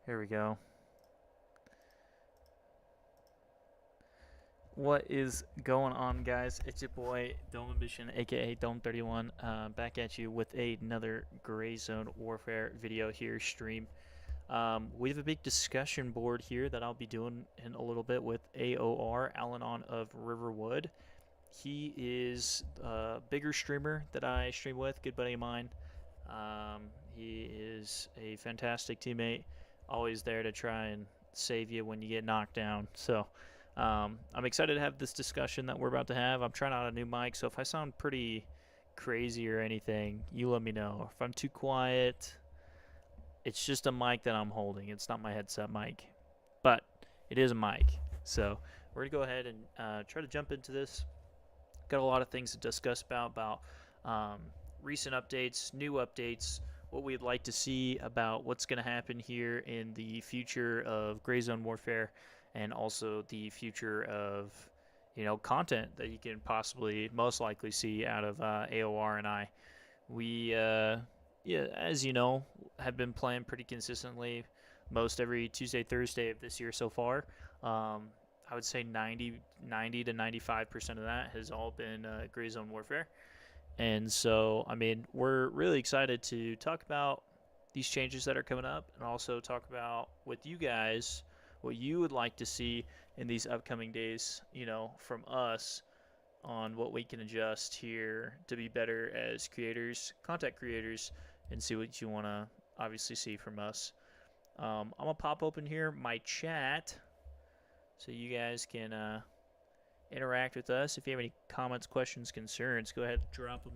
Here we go. What is going on, guys? It's your boy Dome Ambition, aka Dome31, back at you with another Gray Zone Warfare video here stream. We have a big discussion board here that I'll be doing in a little bit with AOR, Al-Anon of Riverwood. He is a bigger streamer that I stream with, good buddy of mine. He is a fantastic teammate, always there to try and save you when you get knocked down. So I'm excited to have this discussion that we're about to have. I'm trying out a new mic, so if I sound pretty crazy or anything, you let me know. If I'm too quiet, it's just a mic that I'm holding. It's not my headset mic, but it is a mic. So we're going to go ahead and try to jump into this. Got a lot of things to discuss about recent updates, new updates, what we'd like to see about what's going to happen here in the future of Gray Zone Warfare, and also the future of content that you can possibly most likely see out of AOR and I. We as you know, have been playing pretty consistently most every Tuesday, Thursday of this year so far. I would say 90 to 95% of that has all been Gray Zone Warfare. And so, I mean, we're really excited to talk about these changes that are coming up, and also talk about with you guys what you would like to see in these upcoming days, from us on what we can adjust here to be better as creators, content creators, and see what you want to obviously see from us. I'm going to pop open here my chat so you guys can interact with us. If you have any comments, questions, concerns, go ahead and drop them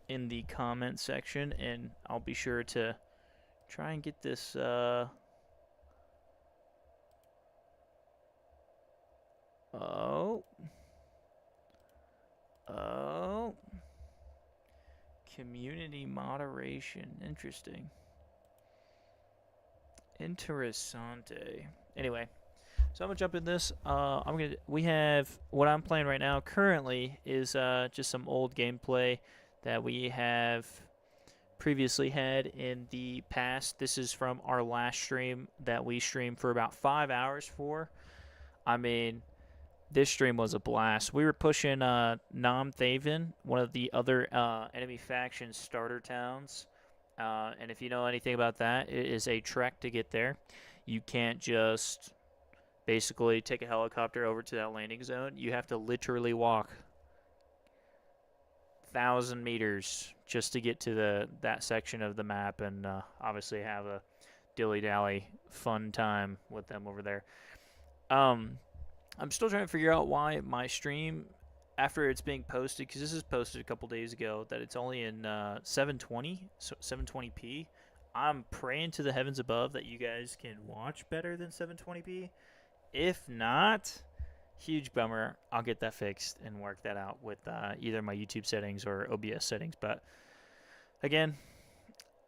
in the comment section, and I'll be sure to try and get this community moderation. Interessante. Anyway, so I'm gonna jump in this. We have what I'm playing right now. Currently is just some old gameplay that we have previously had in the past. This is from our last stream that we streamed for about 5 hours for. I mean, this stream was a blast. We were pushing Nam Thaven, one of the other enemy faction starter towns. And if you know anything about that, it is a trek to get there. You can't just basically take a helicopter over to that landing zone. You have to literally walk 1,000 meters just to get to that section of the map, and obviously have a dilly-dally fun time with them over there. I'm still trying to figure out why my stream, after it's being posted, because this is posted a couple days ago, that it's only in 720, so 720p. I'm praying to the heavens above that you guys can watch better than 720p. If not, huge bummer. I'll get that fixed and work that out with either my YouTube settings or OBS settings. But again,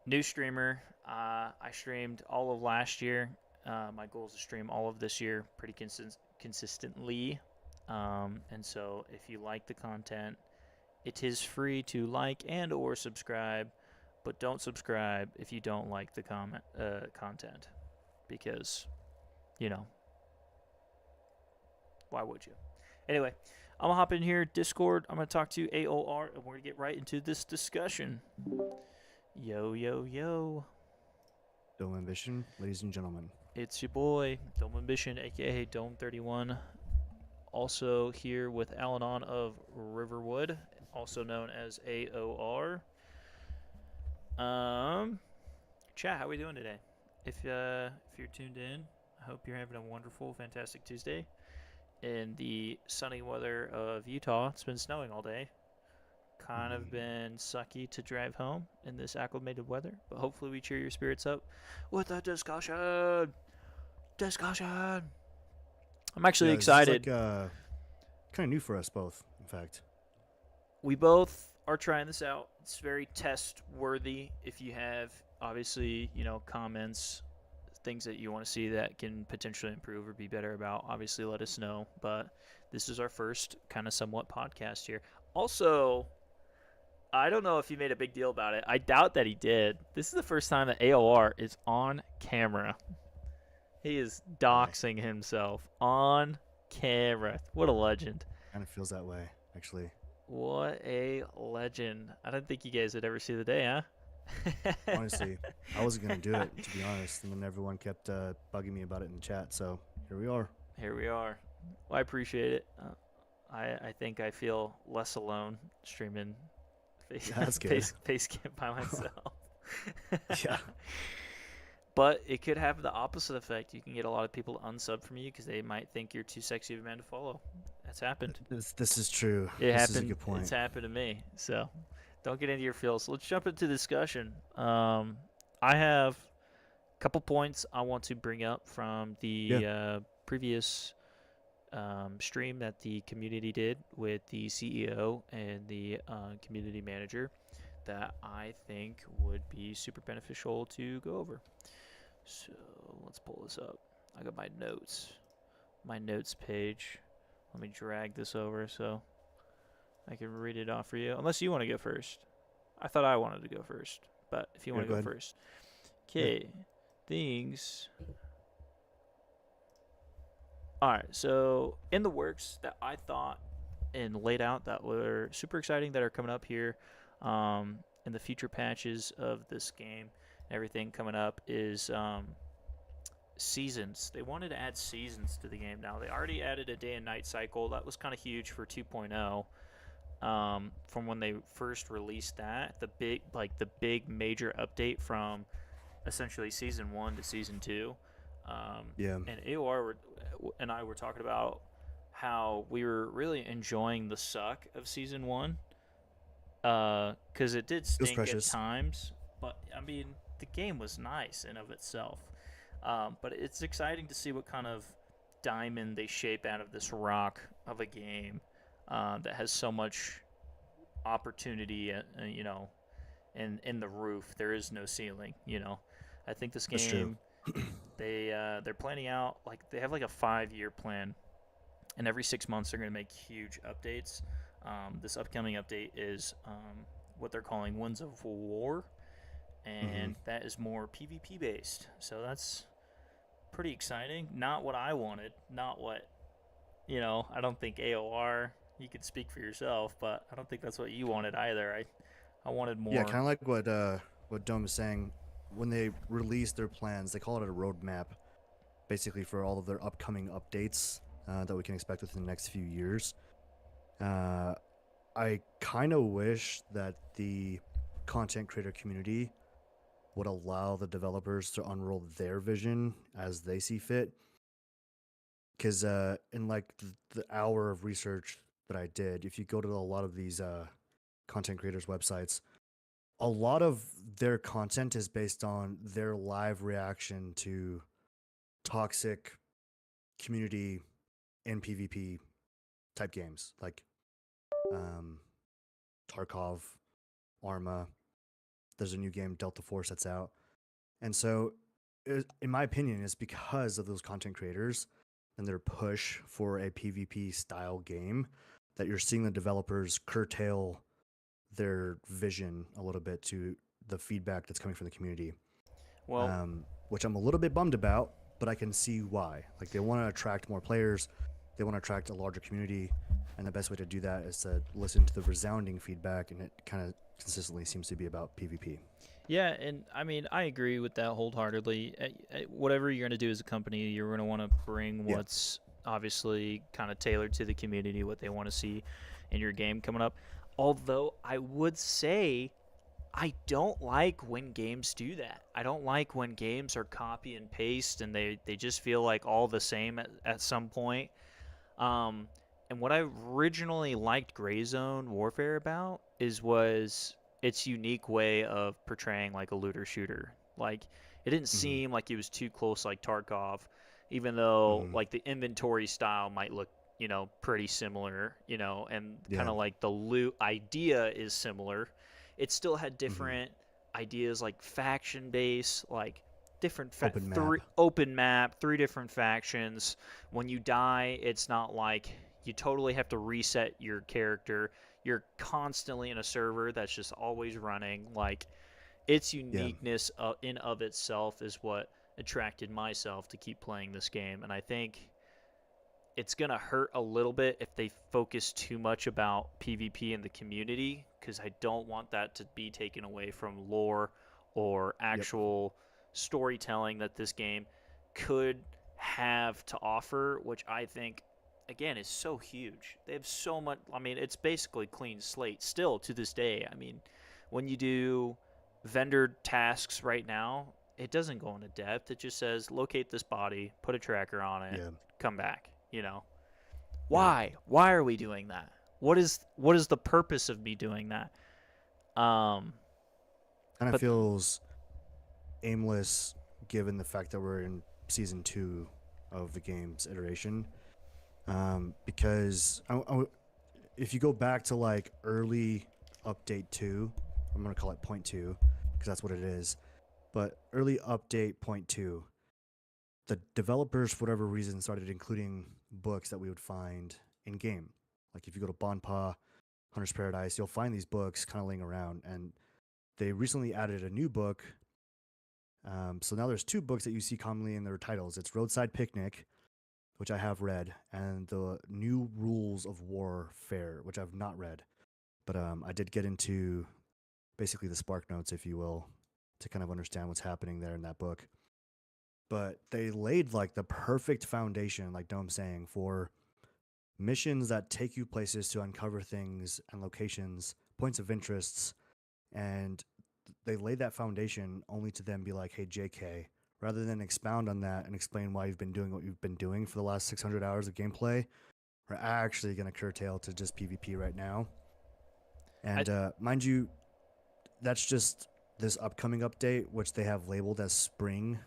new streamer. I streamed all of last year. My goal is to stream all of this year pretty consistently. And so if you like the content, it is free to like and or subscribe, but don't subscribe if you don't like the content, because why would you? Anyway, I'm gonna hop in here, Discord. I'm gonna talk to AOR, and we're gonna get right into this discussion. Yo. Dome Ambition, ladies and gentlemen. It's your boy, Dome Ambition, aka Dome31. Also here with Al-Anon of Riverwood, also known as AOR. Chat, how we doing today? If you're tuned in, I hope you're having a wonderful, fantastic Tuesday. In the sunny weather of Utah, it's been snowing all day. Kind of been sucky to drive home in this acclimated weather, but hopefully we cheer your spirits up with a discussion. I'm actually excited. This is like kind of new for us both, in fact. We both are trying this out. It's very test worthy. If you have, obviously, comments, things that you want to see that can potentially improve or be better about, obviously let us know. But this is our first kind of somewhat podcast here. Also, I don't know if he made a big deal about it. I doubt that he did. This is the first time that AOR is on camera. He is Boy, doxing himself on camera. What a legend. kind of feels that way, actually. What a legend. I didn't think you guys would ever see the day, huh? Honestly, I wasn't gonna do it, to be honest, and then everyone kept bugging me about it in the chat. So here we are. Here we are. Well, I appreciate it. I think I feel less alone streaming face Yeah, that's good. face cam by myself. Yeah, But it could have the opposite effect. You can get a lot of people to unsub from you because they might think you're too sexy of a man to follow. That's happened. this is true. It This is a happened. good It's point. happened to me. So don't get into your feels. Let's jump into discussion. I have a couple points I want to bring up from Yeah, the previous stream that the community did with the CEO and the community manager that I think would be super beneficial to go over. So let's pull this up. I got my notes page. Let me drag this over so I can read it off for you. Unless you want to go first. I thought I wanted to go first, but if you yeah, want go to go ahead. first. Yeah, Okay, things. All right, so in the works that I thought and laid out that were super exciting that are coming up here in the future patches of this game, everything coming up is seasons. They wanted to add seasons to the game now. They already added a day and night cycle. That was kind of huge for 2.0. From when they first released that, the big major update from essentially season 1 to season 2. yeah. And AOR and I were talking about how we were really enjoying the suck of season 1 because it did It was stink at precious. times, but I mean the game was nice in of itself. But it's exciting to see what kind of diamond they shape out of this rock of a game that has so much opportunity, in the roof. There is no ceiling. I think this That's true. game they're planning out like they have like a 5-year plan, and every 6 months they're going to make huge updates. This upcoming update is what they're calling Winds of War, Hmm. and that is more PvP based. So that's pretty exciting. Not what I wanted. Not what I don't think AOR. You could speak for yourself, but I don't think that's what you wanted either. I wanted Yeah, more. kind of like what Dome is saying. When they release their plans, they call it a roadmap, basically for all of their upcoming updates that we can expect within the next few years. Uh, I kind of wish that the content creator community would allow the developers to unroll their vision as they see fit. Because in like the hour of research that I did, if you go to a lot of these content creators' websites, a lot of their content is based on their live reaction to toxic community and PvP type games like um, Tarkov, Arma. There's a new game, Delta Force, that's out. And so, in my opinion, it's because of those content creators and their push for a PvP style game that you're seeing the developers curtail their vision a little bit to the feedback that's coming from the community, Well, which I'm a little bit bummed about, but I can see why. Like, they want to attract more players, they want to attract a larger community, and the best way to do that is to listen to the resounding feedback, and it kind of consistently seems to be about PvP. yeah, and I mean, I agree with that wholeheartedly. Whatever you're going to do as a company, you're going to want to bring Yeah. what's obviously kind of tailored to the community, what they want to see in your game coming up. Although I would say I don't like when games do that. I don't like when games are copy and paste and they just feel like all the same at some point. Um, and what I originally liked GrayZoneWarfare about was its unique way of portraying like a looter shooter. Like it didn't Hmm. seem like it was too close like Tarkov, even though Hmm. like the inventory style might look pretty similar, and kind Yeah. of like the loot idea is similar. It still had Hmm. different ideas like faction base, like different Open map. three open map, three different factions. When you die, it's not like you totally have to reset your character. You're constantly in a server that's just always running. Like, its Yeah. uniqueness in of itself is what attracted myself to keep playing this game. And I think it's going to hurt a little bit if they focus too much about PvP in the community, because I don't want that to be taken away from lore or Yep. actual storytelling that this game could have to offer, which I think, again, is so huge. They have so much. I mean, it's basically clean slate still to this day. I mean, when you do vendor tasks right now, it doesn't go into depth. It just says locate this body, put a tracker on it, Yeah. come back. You know, Yeah. why? Why are we doing that? What is the purpose of me doing that? Um, Kind of but feels aimless given the fact that we're in season 2 of the game's iteration. Because if you go back to like early update 2, I'm going to call it point 2 because that's what it is. But early update point 2, the developers, for whatever reason, started including books that we would find in game. Like if you go to Bonpa, Hunter's Paradise, you'll find these books kind of laying around. And they recently added a new book. So now there's 2 books that you see commonly in their titles. It's Roadside Picnic, which I have read, and the New Rules of Warfare, which I've not read. But I did get into basically the spark notes, if you will, to kind of understand what's happening there in that book. But they laid like the perfect foundation, like Dome's saying, for missions that take you places to uncover things and locations, points of interests, and they laid that foundation only to then be like, hey, JK, rather than expound on that and explain why you've been doing what you've been doing for the last 600 hours of gameplay, we're actually going to curtail to just PvP right now. And mind you, that's just this upcoming update, which they have labeled as spring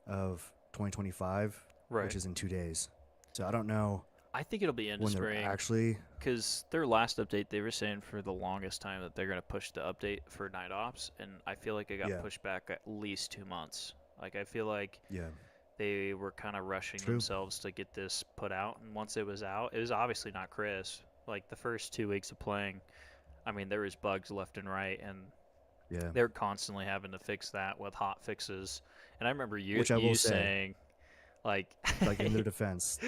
of 2025, right. which is in 2 days. So I don't know I think it'll be into when they're spring actually. because their last update they were saying for the longest time that they're gonna push the update for night ops, and I feel like it got Yeah. pushed back at least 2 months. Like I feel like Yeah. they were kind of rushing True. themselves to get this put out, and once it was out, it was obviously not crisp. Like the first 2 weeks of playing, I mean there was bugs left and right, and Yeah. they're constantly having to fix that with hot fixes. And I remember Which I will you say, saying, like, like in their defense,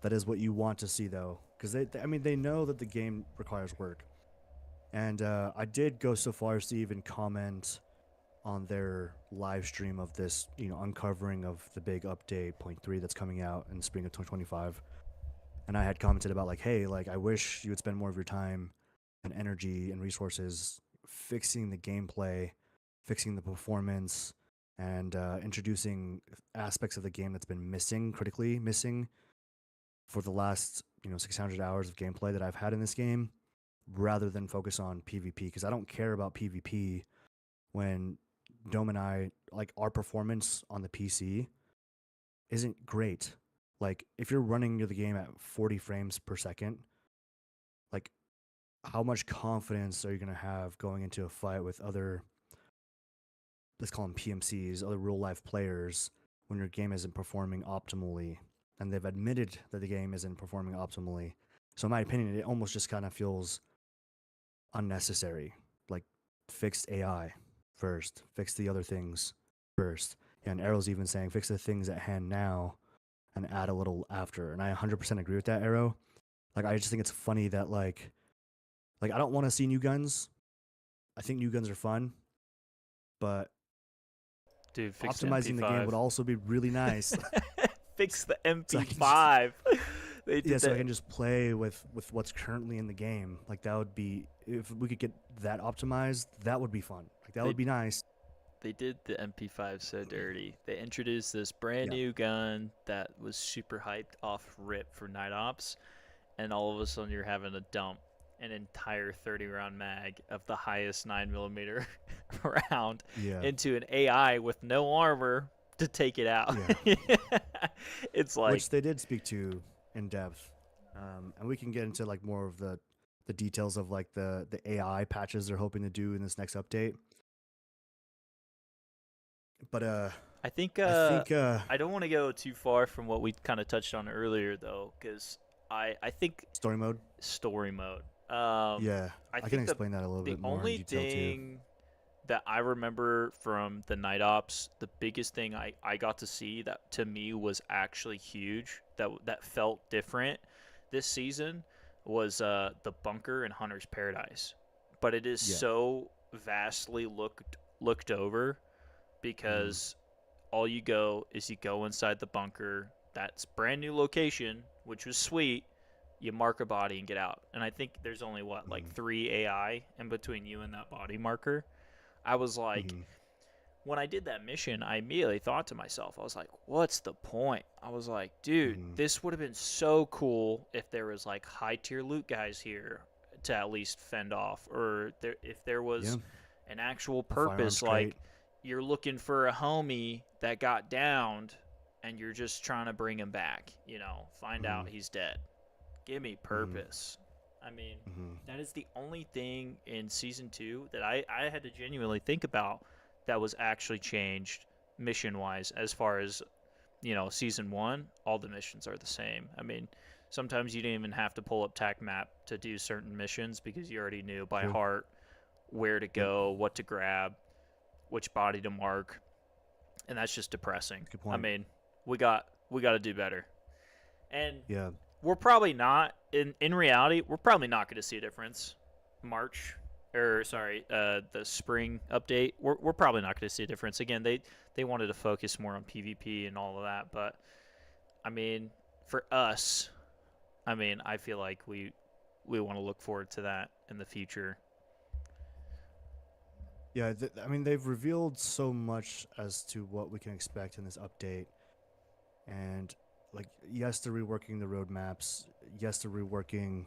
that is what you want to see though, because I mean, they know that the game requires work, and I did go so far as to even comment on their live stream of this, uncovering of the big update point 3 that's coming out in spring of 2025, and I had commented about like, hey, like I wish you would spend more of your time and energy and resources fixing the gameplay, fixing the performance, and introducing aspects of the game that's been critically missing for the last 600 hours of gameplay that I've had in this game, rather than focus on PvP, because I don't care about PvP when Dome and I, like, our performance on the PC isn't great. Like if you're running the game at 40 frames per second, like how much confidence are you going to have going into a fight with other, let's call them PMCs, other real life players, when your game isn't performing optimally? And they've admitted that the game isn't performing optimally. So in my opinion, it almost just kind of feels unnecessary. Like, fixed AI first, fix the other things first. Yeah, and Arrow's even saying fix the things at hand now and add a little after. And I 100% agree with that, Arrow. Like, I just think it's funny that like I don't want to see new guns. I think new guns are fun, but dude, fix the optimizing the game MP5. would also be really nice. Fix the So I can just, MP5. They did so I that. can just play with what's currently in the game. Like, that would be, if we could get that optimized, that would be fun. Like, that would be nice. They did the MP5 so dirty. They introduced this brand Yeah. new gun that was super hyped off rip for night ops, and all of a sudden you're having to dump an entire 30 round mag of the highest 9mm round Yeah. into an AI with no armor to take it out. Yeah. It's like, Which they did speak to in depth. And we can get into like more of the details of like the AI patches they're hoping to do in this next update. But I think I don't want to go too far from what we kind of touched on earlier though, because I think story mode. story mode. Yeah, I I can think explain that a little the bit more in only detail too. thing that I remember from the night ops, the biggest thing I got to see that to me was actually huge, that felt different this season, was the bunker in Hunter's Paradise. But it is Yeah. so vastly looked over Mm, because all you go is you go inside the bunker. That's brand new location, which was sweet. You mark a body and get out. And I think there's only what, like mm, 3 AI in between you and that body marker. I was like, mm, when I did that mission, I immediately thought to myself, I was like, what's the point? I was like, dude, mm. this would have been so cool if there was like high tier loot guys here to at least fend off, or if there Yeah, was an actual a firearms purpose, crate. like you're looking for a homie that got downed and you're just trying to bring him back, find Mm, out he's dead. Give me mm, purpose. I mean, mm. that is the only thing in season two that I had to genuinely think about that was actually changed mission wise. As far as, season one, all the missions are the same. I mean, sometimes you didn't even have to pull up tac map to do certain missions because you already knew by True. heart where to Yep. go, what to grab, which body to mark, and that's just depressing. Good I point. mean, we got to do better. And Yeah. we're probably not in reality, we're probably not going to see a difference March, or sorry, the spring update. We're probably not going to see a difference. Again, they wanted to focus more on PvP and all of that, but I mean, for us, I mean, I feel like we want to look forward to that in the future. Yeah. I mean, they've revealed so much as to what we can expect in this update, and like, yes, they're reworking the roadmaps. Yes, they're reworking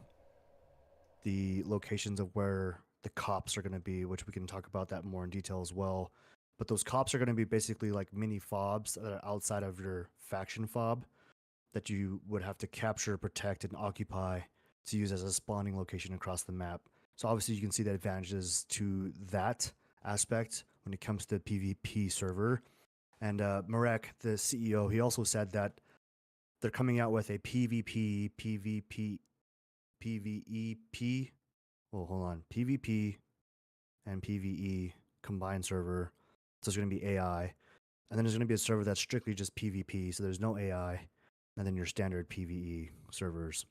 the locations of where the cops are going to be, which we can talk about that more in detail as well. But those cops are going to be basically like mini fobs that are outside of your faction fob that you would have to capture, protect, and occupy to use as a spawning location across the map. So obviously you can see the advantages to that aspect when it comes to the PvP server. And Marek, the CEO, he also said that they're coming out with a PvP, PvP, PvEP. Well, hold on, PvP and PvE combined server. So it's going to be AI, and then there's going to be a server that's strictly just PvP. So there's no AI, and then your standard PvE servers,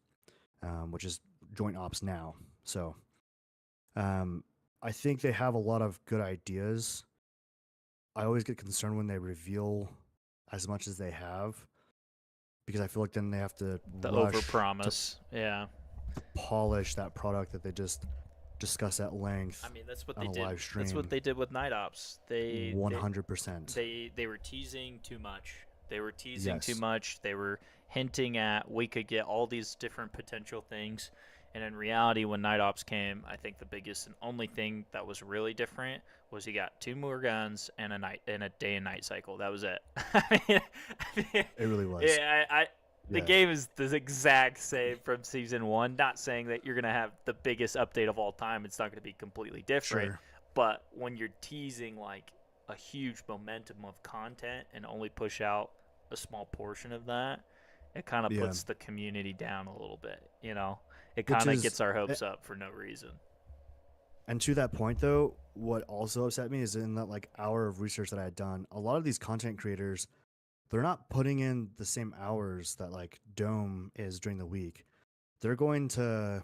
which is joint ops now. So um, I think they have a lot of good ideas. I always get concerned when they reveal as much as they have because I feel like then they have to The rush to overpromise, yeah. polish that product that they just discuss at I length mean, that's what on they a did. live That's what stream. they did with Night Ops. They they 100%. they were teasing too much. They were teasing too Yes. much. They were hinting at we could get all these different potential things. And in reality, when Night Ops came, I think the biggest and only thing that was really different was you got two more guns and a day and night cycle. That was it. I mean, It really was. yeah, the Yeah. game is the exact same from season one. Not saying that you're gonna have the biggest update of all time. It's not gonna be completely different. Sure. But when you're teasing like a huge momentum of content and only push out a small portion of that, it kind of Yeah. puts the community down a little bit. It Which kind of is, gets our eh, hopes up for no reason. and to that point though, what also upset me is in that like hour of research that I had done, a lot of these content creators, they're not putting in the same hours that like Dome is during the week. They're going to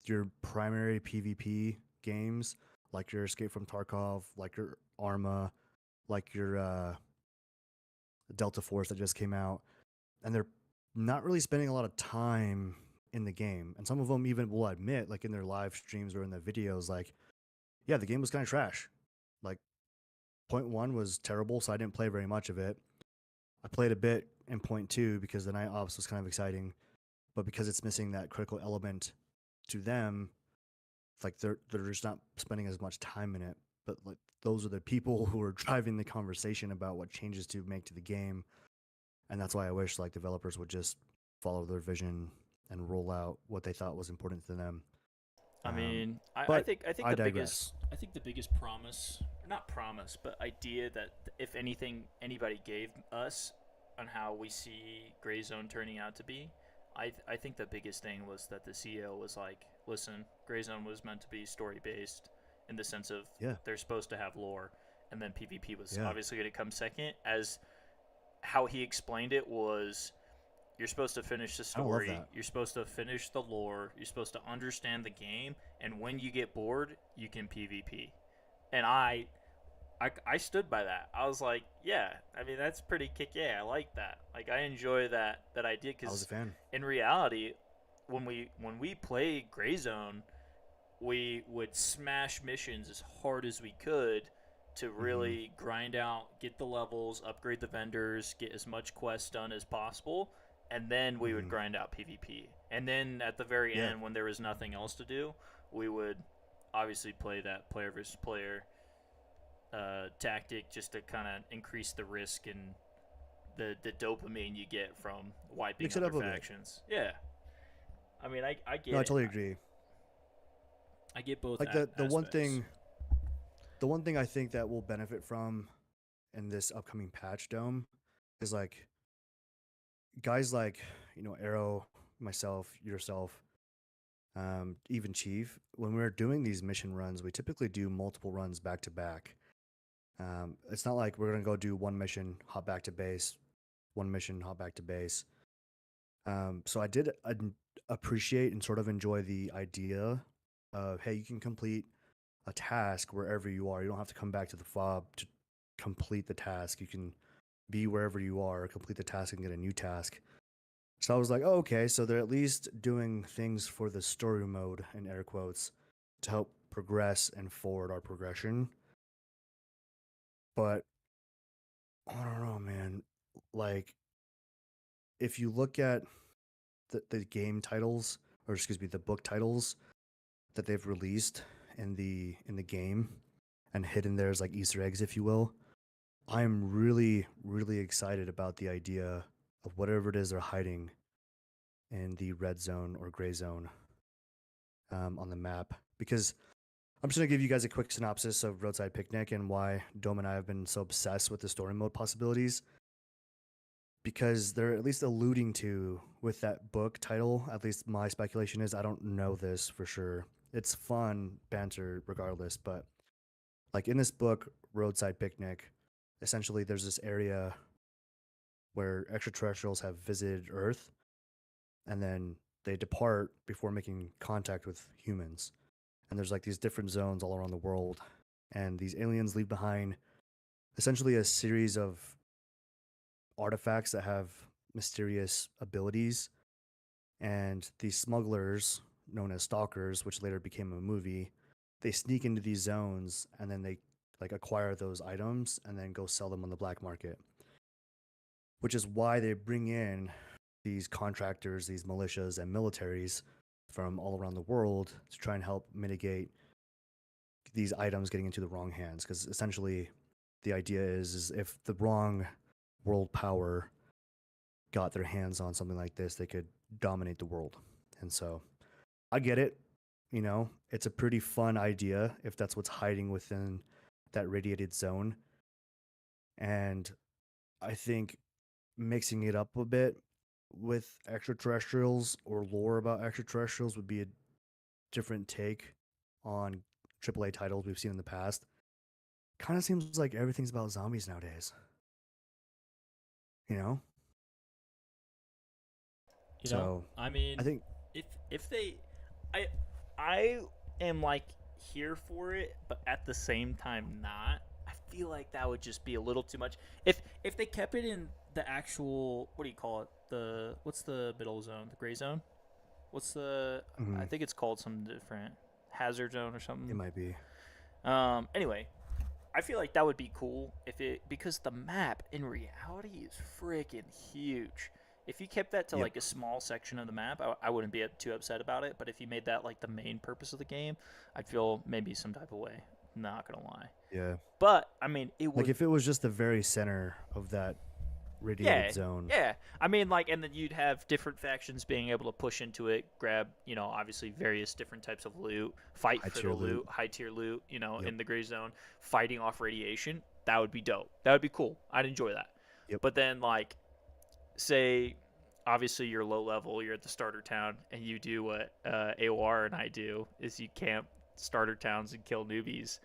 your primary PvP games, like your Escape from Tarkov, like your Arma, like your Delta Force that just came out, and they're not really spending a lot of time in the game. And some of them even will admit, like in their live streams or in the videos, like, yeah, the game was kind of trash. Like, point one was terrible, so I didn't play very much of it. I played a bit in point two because the night ops was kind of exciting, but because it's missing that critical element to them, like they're just not spending as much time in it. But like those are the people who are driving the conversation about what changes to make to the game, and that's why I wish like developers would just follow their vision and roll out what they thought was important to them. I mean, I But think I think I the biggest digress. I think the biggest promise, or not promise, but idea that if anything anybody gave us on how we see Gray Zone turning out to be, I think the biggest thing was that the CEO was like, listen, GrayZone was meant to be story based in the sense of Yeah, they're supposed to have lore, and then PvP was yeah, obviously going to come second. As how he explained it was, you're supposed to finish the I don't love story, that. you're supposed to finish the lore, you're supposed to understand the game, and when you get bored, you can PvP. And I stood by that. I was like, yeah, I mean that's pretty kick. Yeah, I like that. Like I enjoy that idea I was a because fan. in reality, when we play Gray Zone, we would smash missions as hard as we could to Hmm. really grind out, get the levels, upgrade the vendors, get as much quest done as possible, and then we would Hmm. grind out PvP. And then at the very Yeah. end, when there was nothing else to do, we would obviously play that player versus player tactic just to kind of increase the risk and the dopamine you get from wiping Mix it other up a bit. factions. Yeah, I mean, I No, get I it. totally agree. I get both Like the one aspects. thing, the one thing I think that we'll benefit from in this upcoming patch dome is like guys like Arrow, myself, yourself, even Chief. When we're doing these mission runs, we typically do multiple runs back to back. It's not like we're gonna go do one mission, hop back to base, one mission, hop back to base. So I did appreciate and sort of enjoy the idea of, hey, you can complete a task wherever you are. You don't have to come back to the fob to complete the task. You can be wherever you are, complete the task, and get a new task. So I was like, oh, okay, so they're at least doing things for the story mode, in air quotes, to help progress and forward our progression. But I don't know, man. Like, if you look at the game titles, or excuse me, the book titles that they've released in the game and hidden there as like Easter eggs, if you will, I'm really, really excited about the idea of whatever it is they're hiding in the red zone or gray zone on the map. Because I'm just going to give you guys a quick synopsis of Roadside Picnic and why Dome and I have been so obsessed with the story mode possibilities. Because they're at least alluding to with that book title, at least my speculation is, I don't know this for sure. It's fun banter regardless, but like in this book, Roadside Picnic, essentially there's this area where extraterrestrials have visited Earth and then they depart before making contact with humans. And there's like these different zones all around the world. And these aliens leave behind essentially a series of artifacts that have mysterious abilities. And these smugglers, known as stalkers, which later became a movie, they sneak into these zones and then they like acquire those items and then go sell them on the black market. Which is why they bring in these contractors, these militias, and militaries from all around the world to try and help mitigate these items getting into the wrong hands. Because essentially, the idea is if the wrong world power got their hands on something like this, they could dominate the world. And so I get it. It's a pretty fun idea if that's what's hiding within that radiated zone. And I think mixing it up a bit with extraterrestrials or lore about extraterrestrials would be a different take on AAA titles we've seen in the past. Kind of seems like everything's about zombies nowadays, you know? You know, So I I mean, think, if they, I I am like here for it, but at the same time not. I feel like that would just be a little too much. If they kept it in the actual, what do you call it? The what's the middle zone? The gray zone? What's the? I mhm, think it's called something different. Hazard zone or it something. might be. Anyway, I feel like that would be cool if it because the map in reality is freaking huge. If you kept that to Yep. like a small section of the map, I wouldn't be too upset about it. But if you made that like the main purpose of the game, I'd feel maybe some type of way. Not gonna lie. Yeah. But I mean, it Like would. if it was just the very center of that radiated Yeah, zone. yeah. I mean, like, and then you'd have different factions being able to push into it, grab, obviously various different types of loot, fight High for the tier loot. loot, high tier loot, Yep. in the gray zone, fighting off radiation. That would be dope. That would be cool. I'd enjoy that. Yep. But then, like, say, obviously you're low level, you're at the starter town, and you do what AOR and I do is you camp starter towns and kill newbies.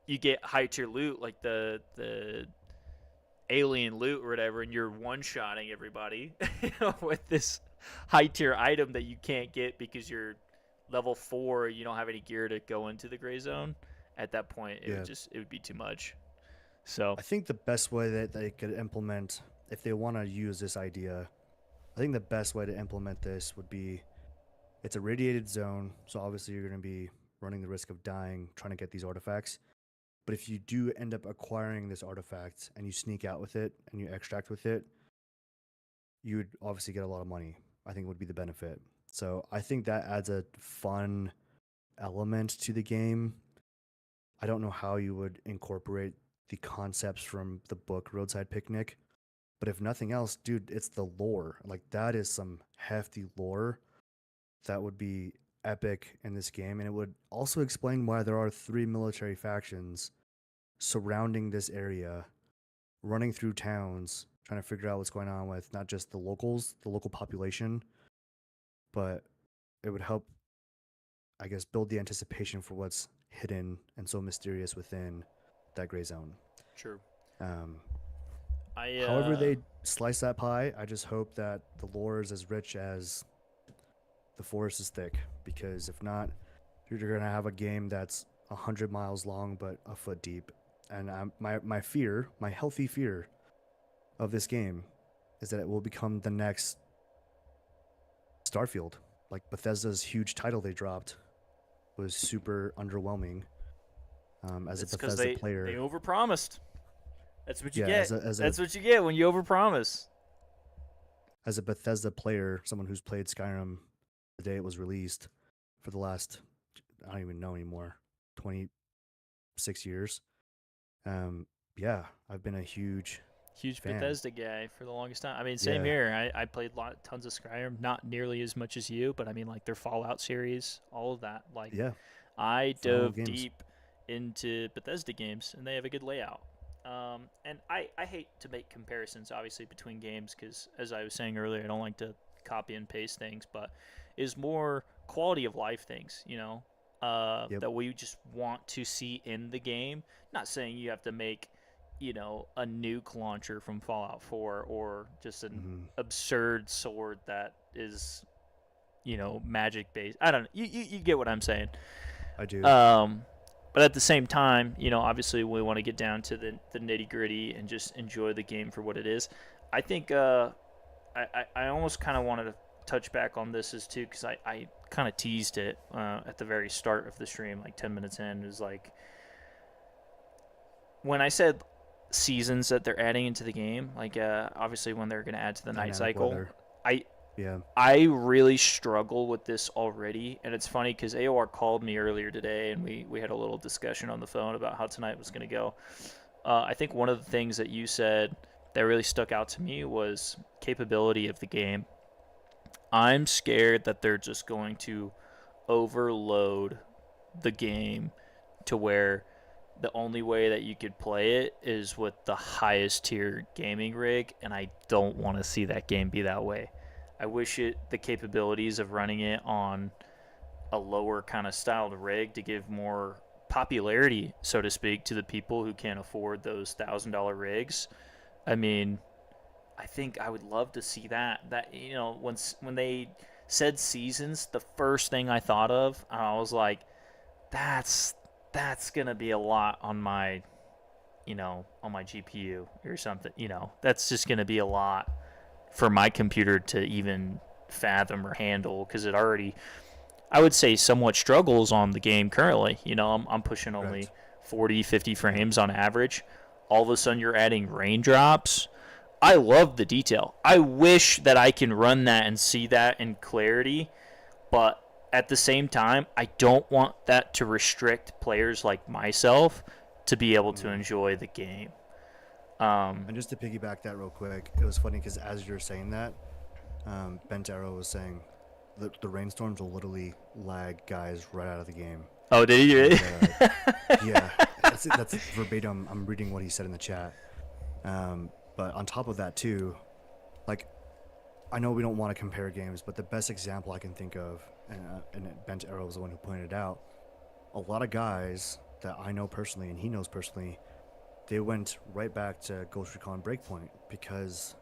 You get high tier loot like the alien loot or whatever, and you're one shotting everybody with this high tier item that you can't get because you're level 4. You don't have any gear to go into the gray zone. At that point, Yeah. it would be too much. So I think the best way that they could implement, if they want to use this idea, I think the best way to implement this would be it's a radiated zone, so obviously you're going to be running the risk of dying trying to get these artifacts. But if you do end up acquiring this artifact and you sneak out with it and you extract with it, you would obviously get a lot of money. I think would be the benefit. So I think that adds a fun element to the game. I don't know how you would incorporate the concepts from the book Roadside Picnic, but if nothing else, dude, it's the lore. Like that is some hefty lore that would be epic in this game, and it would also explain why there are 3 military factions surrounding this area, running through towns, trying to figure out what's going on with not just the locals, the local population, but it would help, I guess, build the anticipation for what's hidden and so mysterious within that gray zone. true. Um, I However they slice that pie, I just hope that the lore is as rich as the forest is thick, because if not, you're going to have a game that's 100 miles long but a foot deep. And my fear, my healthy fear of this game is that it will become the next Starfield. Like Bethesda's huge title they dropped was super underwhelming. As it's a because Bethesda player, they overpromised. That's what you yeah, get. That's what you get when you overpromise. As a Bethesda player, someone who's played Skyrim the day it was released for the last, I don't even know anymore, 26 years. Yeah, I've been a huge fan. Bethesda guy for the longest time. I mean, same Yeah. here. I played tons of Skyrim, not nearly as much as you, but I mean, like their Fallout series, all of that. Like, Yeah, I phenomenal dove games. deep into Bethesda games, and they have a good layout. And I hate to make comparisons, obviously, between games because, as I was saying earlier, I don't like to copy and paste things, but is more quality of life things, Yep. that we just want to see in the game. Not saying you have to make, a nuke launcher from Fallout 4 or just an hmm absurd sword that is, magic based. I don't know. You get what I'm saying. I do. But at the same time, obviously we want to get down to the nitty gritty and just enjoy the game for what it is. I think I almost kind of wanted to touch back on this as too because I kind of teased it at the very start of the stream, like 10 minutes in. It was like when I said seasons that they're adding into the game, like obviously when they're going to add to the night Dynamic cycle, weather. I Yeah. I really struggle with this already, and it's funny because AOR called me earlier today, and we had a little discussion on the phone about how tonight was going to go. I think one of the things that you said that really stuck out to me was capability of the game. I'm scared that they're just going to overload the game to where the only way that you could play it is with the highest tier gaming rig, and I don't want to see that game be that way. I wish the capabilities of running it on a lower kind of styled rig to give more popularity, so to speak, to the people who can't afford those $1,000 rigs. I mean, I think I would love to see that. That when they said seasons, the first thing I thought of, I was like, that's gonna be a lot on my, on my GPU or something. That's just gonna be a lot for my computer to even fathom or handle because it already, I would say, somewhat struggles on the game currently. I'm pushing only Correct. 40, 50 frames on average. All of a sudden, you're adding raindrops. I love the detail. I wish that I can run that and see that in clarity, but at the same time, I don't want that to restrict players like myself to be able to enjoy the game. And just to piggyback that real quick, it was funny because as you're saying that, Bent Arrow was saying the rainstorms will literally lag guys right out of the game. Oh, did he really? Yeah, that's verbatim. I'm reading what he said in the chat. But on top of that too, like I know we don't want to compare games, but the best example I can think of, and Bent Arrow was the one who pointed it out, a lot of guys that I know personally and he knows personally, they went right back to Ghost Recon Breakpoint because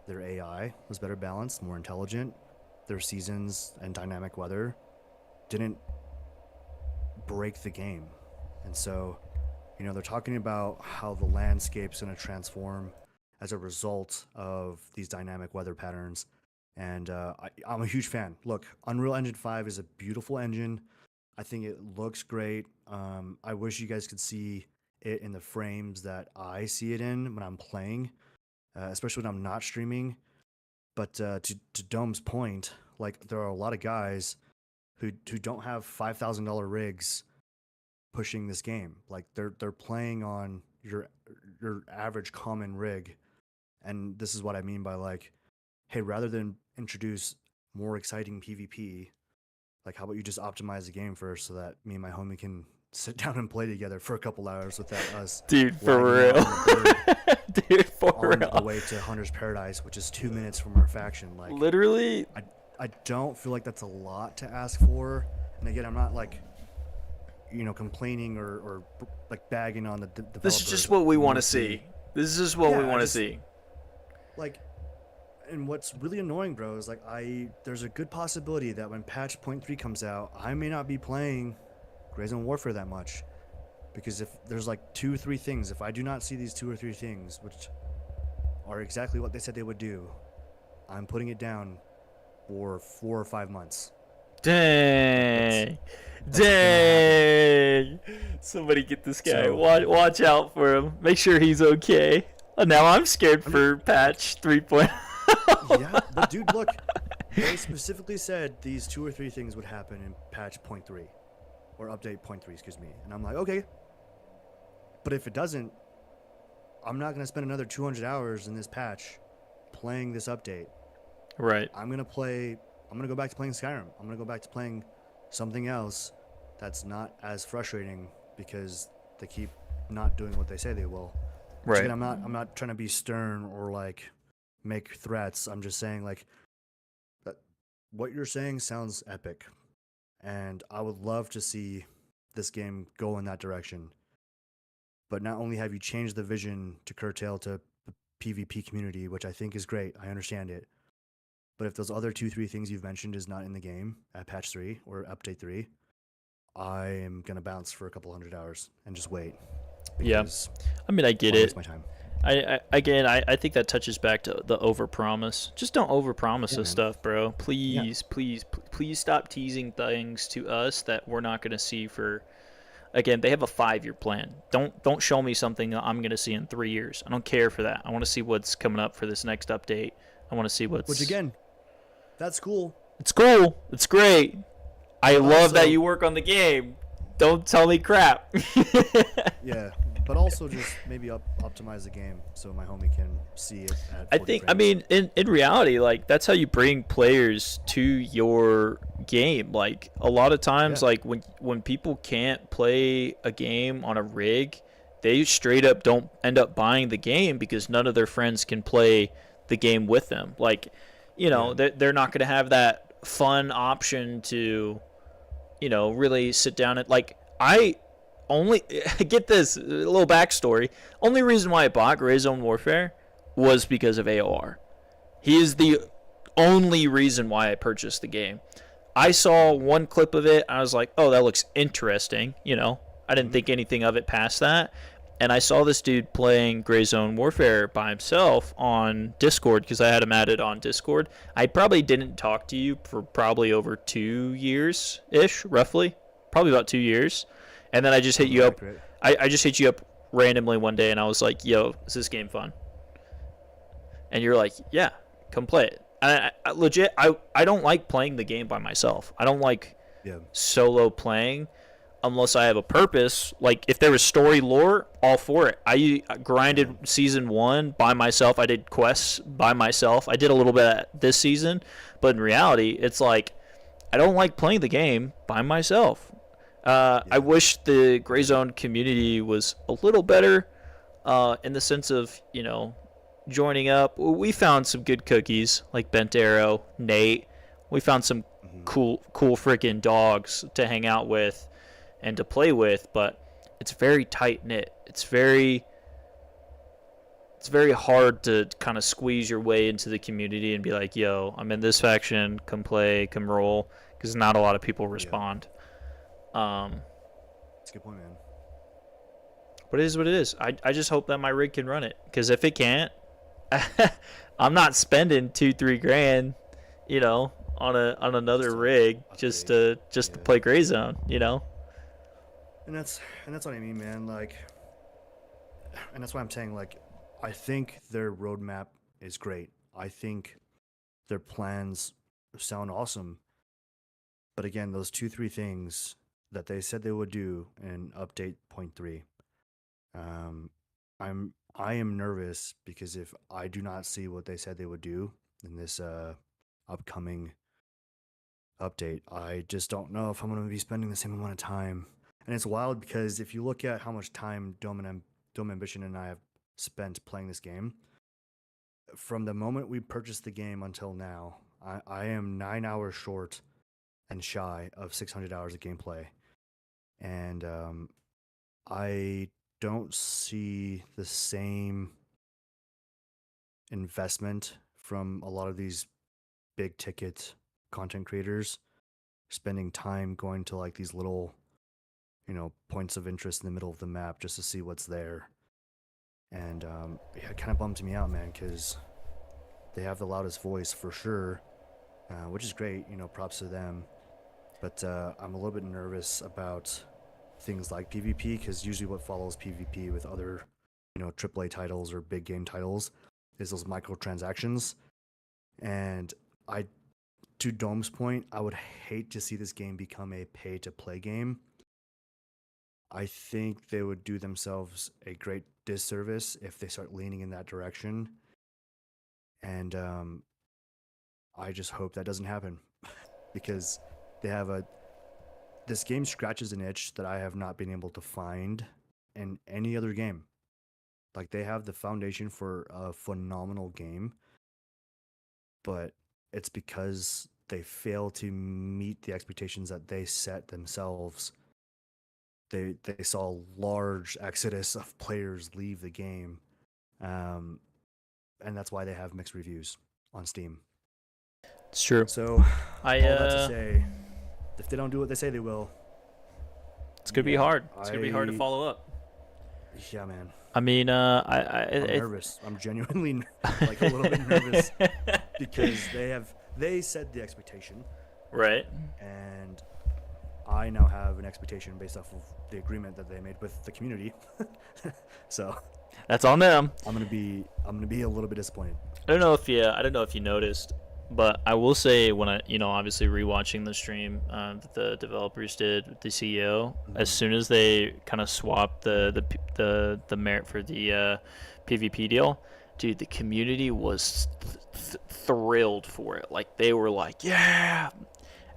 their AI was better balanced, more intelligent, their seasons and dynamic weather didn't break the game. And so, they're talking about how the landscape's going to transform as a result of these dynamic weather patterns. And I'm a huge fan. Look, Unreal Engine 5 is a beautiful engine. I think it looks great. I wish you guys could see it in the frames that I see it in when I'm playing, especially when I'm not streaming. But to Dome's point, like there are a lot of guys who don't have $5,000 rigs pushing this game. Like they're playing on your average common rig, and this is what I mean by like, hey, rather than introduce more exciting PvP, like how about you just optimize the game first so that me and my homie can sit down and play together for a couple hours without us, dude, for real, dude, for real, on the way to Hunter's Paradise, which is 2 minutes from our faction. Like literally, I don't feel like that's a lot to ask for. And again, I'm not like, complaining or like bagging on the developers. This is just what we want to see. This is just what we want to see. Like, and what's really annoying, bro, is like there's a good possibility that when patch 0.3 comes out, I may not be playing GrayZone Warfare that much, because if there's like 2 or 3 things, if I do not see these 2 or 3 things, which are exactly what they said they would do, I'm putting it down for 4 or 5 months. Dang. Dang. Somebody get this guy. So, watch out for him. Make sure he's okay. Oh, now I'm scared for patch 3.0. Yeah, but dude, look, they specifically said these 2 or 3 things would happen in patch 0.3 or update 0.3, excuse me. And I'm like, okay. But if it doesn't, I'm not going to spend another 200 hours in this patch playing this update. Right. I'm going to go back to playing Skyrim. I'm going to go back to playing something else that's not as frustrating because they keep not doing what they say they will. Right. Again, I'm not trying to be stern or like make threats. I'm just saying like that what you're saying sounds epic. And I would love to see this game go in that direction. But not only have you changed the vision to curtail to the PvP community, which I think is great. I understand it. But if those other 2-3 things you've mentioned is not in the game at patch 3 or update 3, I am gonna bounce for a couple hundred hours and just wait. Yeah, I mean, I get it. My time. I think that touches back to the overpromise. Just don't overpromise this stuff, bro. Please, please stop teasing things to us that we're not gonna see for. Again, they have a 5-year plan. Don't show me something that I'm gonna see in 3 years. I don't care for that. I want to see what's coming up for this next update. I want to see what's. Which again, that's cool. It's cool. It's great. I love that you work on the game. Don't tell me crap. Yeah, but also just maybe optimize the game so my homie can see it at 40 I think, frames. I mean, in reality, like, that's how you bring players to your game. Like, a lot of times, like, when people can't play a game on a rig, they straight up don't end up buying the game because none of their friends can play the game with them. Like, they're not going to have that fun option to, really sit down and, like, I only get this a little backstory. Only reason why I bought GrayZone Warfare was because of AOR. He is the only reason why I purchased the game. I saw one clip of it. I was like, oh, that looks interesting. I didn't think anything of it past that. And I saw this dude playing GrayZone Warfare by himself on Discord because I had him added on Discord. I probably didn't talk to you for probably over 2 years-ish, roughly. Probably about 2 years. And then I just hit you up. I just hit you up randomly one day, and I was like, yo, is this game fun? And you're like, yeah, come play it. I legit, I don't like playing the game by myself. I don't like solo playing unless I have a purpose. Like, if there was story lore, all for it. I grinded season 1 by myself. I did quests by myself. I did a little bit this season. But in reality, it's like, I don't like playing the game by myself. I wish the GrayZone community was a little better in the sense of, joining up. We found some good cookies like Bent Arrow, Nate. We found some Hmm. cool freaking dogs to hang out with and to play with, but it's very tight knit. It's very hard to kind of squeeze your way into the community and be like, "Yo, I'm in this faction. Come play, come roll," because not a lot of people Yeah, respond. Um, that's a good point, man. but it is what it is. I just hope that my rig can run it, because if it can't, I'm not spending 2-3 grand, on Just another to rig just update. to Yeah, play GrayZone. and that's what I mean, man. Like, and that's why I'm saying, like, I think their roadmap is great. I think their plans sound awesome. But again, those 2 3 things that they said they would do in update point three, um, I am nervous because if I do not see what they said they would do in this upcoming update, I just don't know if I'm going to be spending the same amount of time. And it's wild because if you look at how much time Dome Ambition and I have spent playing this game, from the moment we purchased the game until now, I am 9 hours short and shy of 600 hours of gameplay. And I don't see the same investment from a lot of these big ticket content creators spending time going to like these little, points of interest in the middle of the map just to see what's there. And yeah, it kind of bums me out, man, because they have the loudest voice for sure, which is great. Props to them. But I'm a little bit nervous about things like PvP because usually what follows PvP with other, AAA titles or big game titles is those microtransactions. And I, to Dome's point, I would hate to see this game become a pay to play game. I think they would do themselves a great disservice if they start leaning in that direction. And I just hope that doesn't happen because they have this game scratches an itch that I have not been able to find in any other game. Like they have the foundation for a phenomenal game, but it's because they fail to meet the expectations that they set themselves. They saw a large exodus of players leave the game, um, and that's why they have mixed reviews on Steam. It's true. So, I all that to say, if they don't do what they say they will, It's gonna be yeah, hard. It's gonna be hard to follow up. yeah, man. I mean, I'm nervous. I'm genuinely like a little bit nervous because they set the expectation, right. and I now have an expectation based off of the agreement that they made with the community. So That's on them. I'm gonna be a little bit disappointed. I don't know if you noticed, but I will say when obviously rewatching the stream that the developers did with the CEO, as Mhm. soon as they kind of swapped the merit for the PvP deal, dude, the community was thrilled for it. Like they were like, yeah.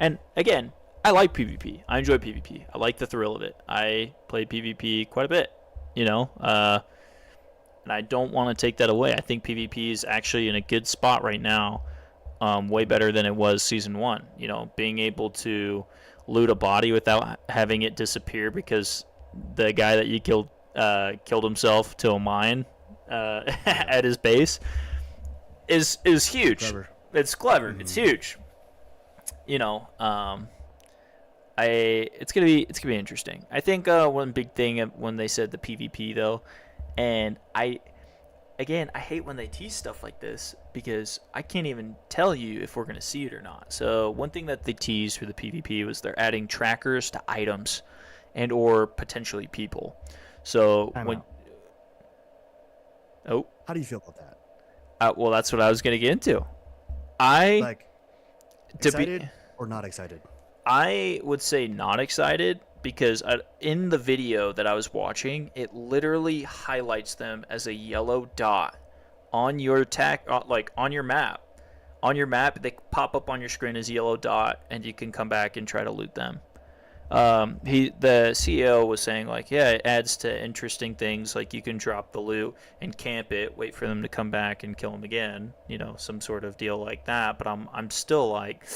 And again, I like PvP. I enjoy PvP. I like the thrill of it. I play PvP quite a bit, you know. And I don't want to take that away. I think PvP is actually in a good spot right now, way better than it was season one. Being able to loot a body without having it disappear because the guy that you killed himself to a mine Yeah, at his base is huge. clever. It's clever. It's Mhm. huge. You know, um, it's gonna be interesting. I think one big thing when they said the PvP though, and I hate when they tease stuff like this because I can't even tell you if we're gonna see it or not. So one thing that they teased for the PvP was they're adding trackers to items and or potentially people. So Time when out. oh How do you feel about that? well that's what I was gonna get into. I Like, to be excited or not excited? I would say not excited because in the video that I was watching, it literally highlights them as a yellow dot on your like on your map. On your map, they pop up on your screen as a yellow dot, and you can come back and try to loot them. The CEO was saying like, yeah, it adds to interesting things, like you can drop the loot and camp it, wait for them to come back and kill them again, some sort of deal like that. But I'm still like,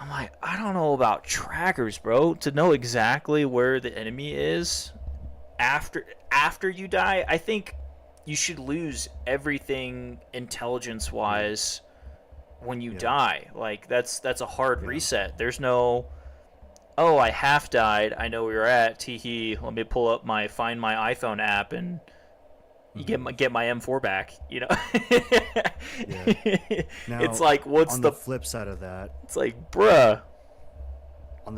I don't know about trackers, bro. To know exactly where the enemy is after you die, I think you should lose everything intelligence wise when you Yeah, die. Like that's a hard yeah. reset. There's no, oh, I half died. I know where you're at. Teehee. Let me pull up find my iPhone app and you Hmm. get my M4 back. Yeah. It's Now, like, what's on the? the flip side of that, It's like, bruh. in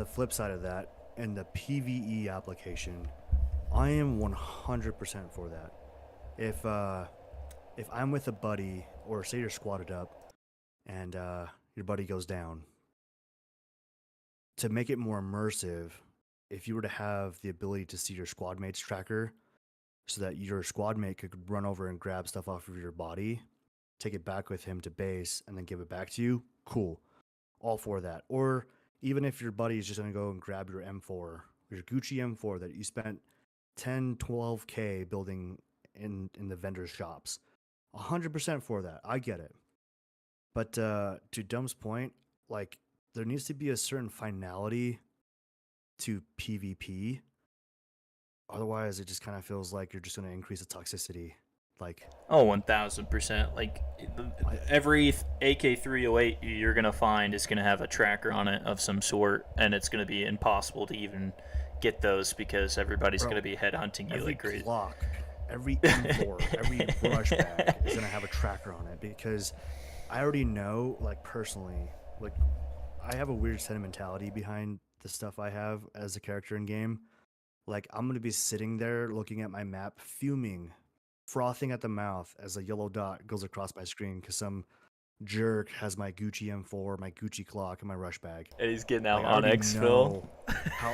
the PvE application, I am 100% for that. If uh, if I'm with a buddy, or say you're squatted up, and your buddy goes down, to make it more immersive, if you were to have the ability to see your squad mate's tracker, so that your squad mate could run over and grab stuff off of your body, take it back with him to base, and then give it back to you, cool. All for that. Or even if your buddy is just going to go and grab your M4, your Gucci M4 that you spent 10, 12K building in the vendor's shops, 100% for that. I get it. But to Dumb's point, like, there needs to be a certain finality to PvP. Otherwise, it just kind of feels like you're just going to increase the toxicity. Like, Oh, 1000%. Like I, every AK-308 you're gonna find is gonna have a tracker on it of some sort, and it's gonna be impossible to even get those because everybody's gonna bro, be headhunting you every like crazy. Glock, every M4, every brush bag is going to have a tracker on it, because I already know, like, personally, like, I have a weird sentimentality behind the stuff I have as a character in game. Like, I'm going to be sitting there looking at my map, fuming, frothing at the mouth as a yellow dot goes across my screen because some jerk has my Gucci M4, my Gucci Glock, and my rush bag. And he's getting out Like, I on already exfil. know how.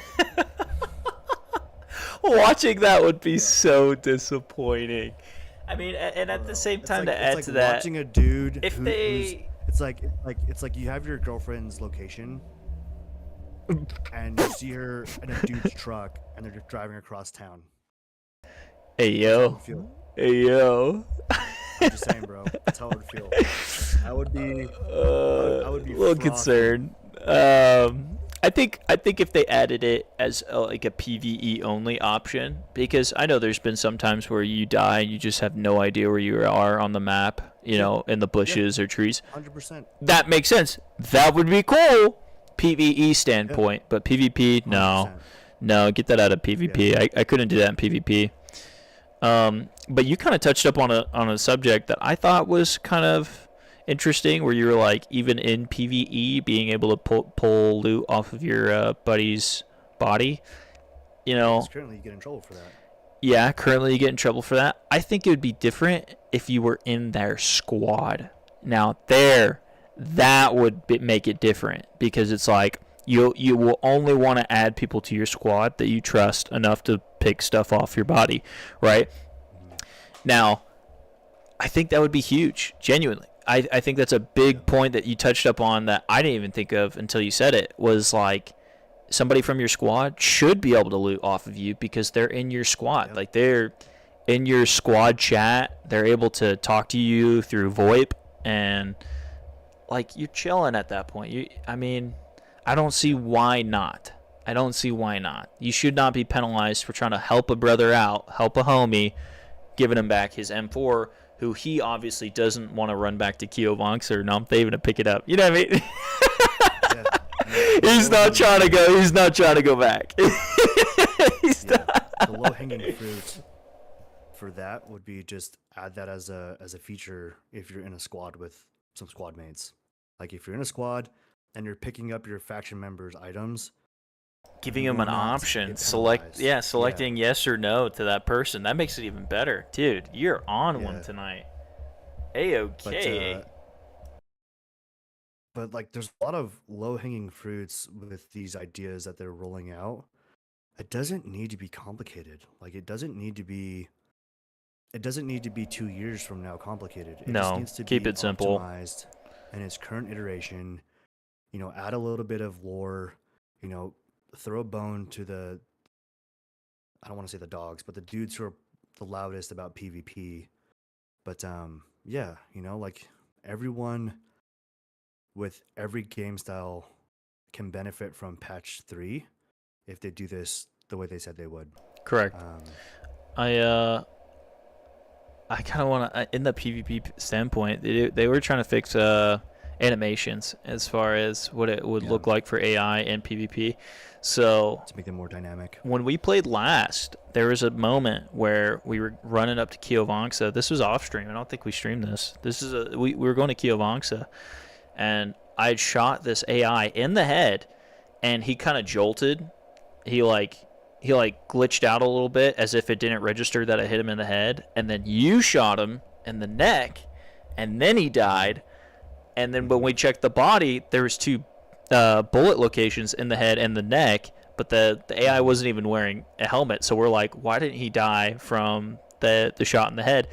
Watching that would be Yeah, so disappointing. I mean, and at the bro. same It's time, like to it's add like to that, watching a dude if who's they, it's like you have your girlfriend's location and you see her in a dude's truck and they're just driving across town. hey That's how it yo, would feel. hey yo, I'm just saying, bro. That's how it would feel. I would be I would a be little frothing. concerned. I think if they added it as like a PVE only option, because I know there's been some times where you die and you just have no idea where you are on the map, Yeah, in the yeah, bushes or trees. 100%. That makes sense. That would be cool, PVE Yeah, standpoint, but PvP, no, 100%. no, get that out of Yeah. PvP. I couldn't do that in PvP. But you kind of touched up on a subject that I thought was kind of interesting, where you were like, even in PVE, being able to pull loot off of your buddy's body. You Yeah, because know, currently you get in trouble for that. yeah, currently you get in trouble for that. I think it would be different if you were in their squad. Now that would make it different, because it's like you will only want to add people to your squad that you trust enough to pick stuff off your body, right? Hmm. Now, I think that would be huge, genuinely. I think that's a Yeah. big point that you touched up on that I didn't even think of until you said it, was like, somebody from your squad should be able to loot off of you because they're in your squad. Yep. Like, they're in your squad chat. They're able to talk to you through VoIP, and like, you're chilling at that point. I mean, I don't see Yeah. why not. I don't see why not. You should not be penalized for trying to help a brother out, help a homie, giving him back his M4, who he obviously doesn't want to run back to Kiovanks or Namthaven to pick it up. You know what I mean? Yeah. And the He's low not hanging trying to fruit. go. He's not trying to go back. He's Yeah. The not. low hanging fruit for that would be just add that as a feature if you're in a squad with some squad mates. Like, if you're in a squad and you're picking up your faction members' items, Giving you him will an not option. get penalized. Yeah, Selecting yes or no to that person. That makes it even better. Dude, you're on one yeah. tonight. But A-okay. like, there's a lot of low hanging fruits with these ideas that they're rolling out. It doesn't need to be complicated. Like, it doesn't need to be 2 years from now complicated. It just No, needs to keep be it simple. optimized in its current iteration. Add a little bit of lore. You know, throw a bone to the, I don't want to say the dogs, but the dudes who are the loudest about PvP. But yeah, you know, like everyone with every game style can benefit from patch 3 if they do this the way they said they would. Correct. I kind of want to, in the PvP standpoint, they were trying to fix animations as far as what it would look like for AI and PvP. So to make them more dynamic. when we played last, there was a moment where we were running up to Kiovanxa. This was off stream. I don't think we streamed this. We were going to Kiovanxa, and I had shot this AI in the head, and he kind of jolted. He glitched out a little bit as if it didn't register that I hit him in the head, and then you shot him in the neck, and then he died. And then when we checked the body, there was 2 bullet locations in the head and the neck, but the AI wasn't even wearing a helmet. So we're like, why didn't he die from the shot in the head?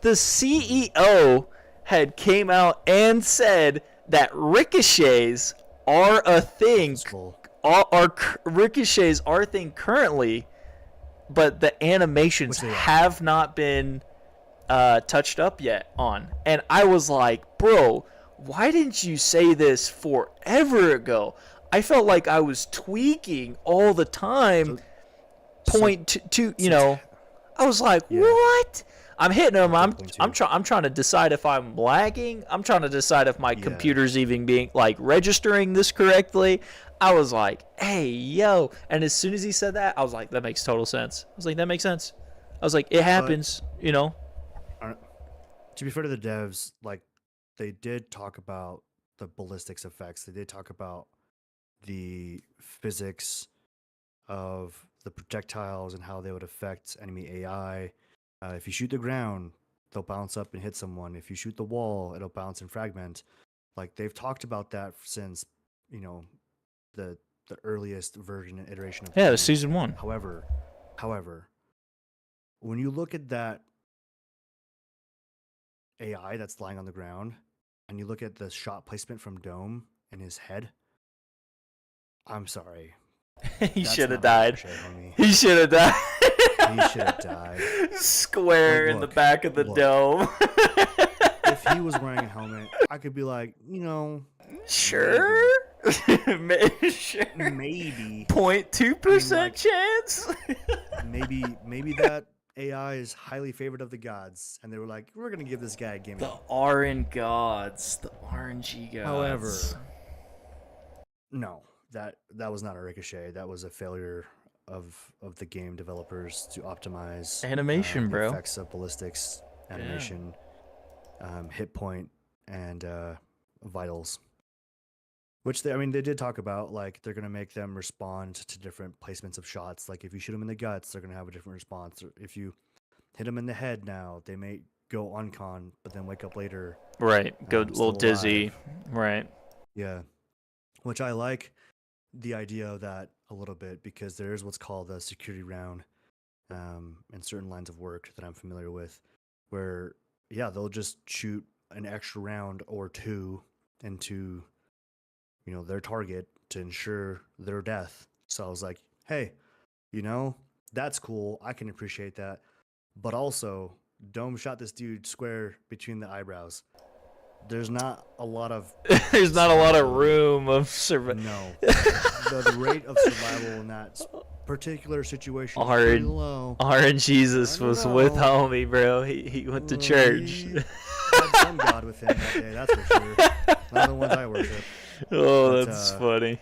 The CEO had came out and said that ricochets are a thing. Ricochets are a thing currently, but the animations have not been touched up yet on. And I was like, bro, why didn't you say this forever ago? I felt like I was tweaking all the time. I was like, what? I'm hitting them. I'm trying to decide if I'm lagging. I'm trying to decide if my computer's even being like registering this correctly. I was like, hey, yo. And as soon as he said that, I was like, that makes total sense. I was like, that makes sense. I was like, it happens, you know? To be fair to the devs, like, they did talk about the ballistics effects. They did talk about the physics of the projectiles and how they would affect enemy AI. If you shoot the ground, they'll bounce up and hit someone. If you shoot the wall, it'll bounce and fragment. Like, they've talked about that since, you know, the earliest version and iteration of the game. Season 1. However, when you look at that AI that's lying on the ground, and you look at the shot placement from Dome in his head, I'm sorry. He should have died. He should have died. He should have died. Square in the back of the dome. If he was wearing a helmet, I could be like, you know, sure. Maybe. 0.2% chance. maybe that AI is highly favored of the gods, and they were like, we're gonna give this guy a game. The RN gods, the RNG gods. However, no, that was not a ricochet. That was a failure of the game developers to optimize animation, the bro. Effects of ballistics, animation, hit point, and vitals. Which they did talk about, like, they're going to make them respond to different placements of shots. Like, if you shoot them in the guts, they're going to have a different response. Or if you hit them in the head now, they may go uncon, but then wake up later. Right, go a little dizzy. Right. Yeah. Which I like the idea of that a little bit, because there is what's called a security round in certain lines of work that I'm familiar with, where, they'll just shoot an extra round or 2 into their target to ensure their death. So I was like, hey, that's cool. I can appreciate that. But also, Dome shot this dude square between the eyebrows. There's not a lot of there's not a lot of room of survival. No. The rate of survival in that particular situation is pretty low. Jesus was with homie, bro. He went to church. He had some god with him that day, that's for sure. Not the ones I worship. Oh, that's funny.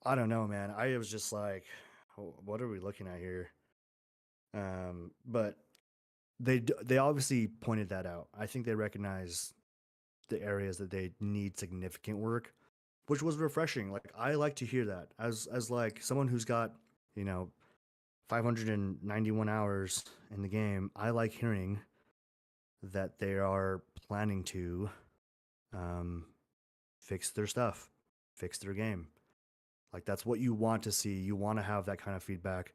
I don't know, man. I was just like, what are we looking at here? But they obviously pointed that out. I think they recognize the areas that they need significant work, which was refreshing. Like, I like to hear that as like someone who's got 591 hours in the game. I like hearing that they are planning to fix their stuff, fix their game. Like, that's what you want to see. You want to have that kind of feedback.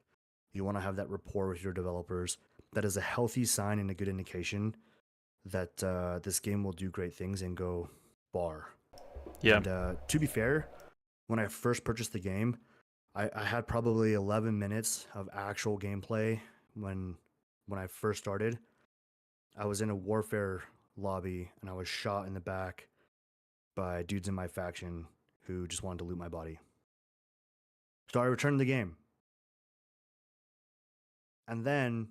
You want to have that rapport with your developers. That is a healthy sign and a good indication that this game will do great things and go far. Yeah. And to be fair, when I first purchased the game, I had probably 11 minutes of actual gameplay when I first started. I was in a warfare lobby and I was shot in the back by dudes in my faction who just wanted to loot my body. So I returned the game. And then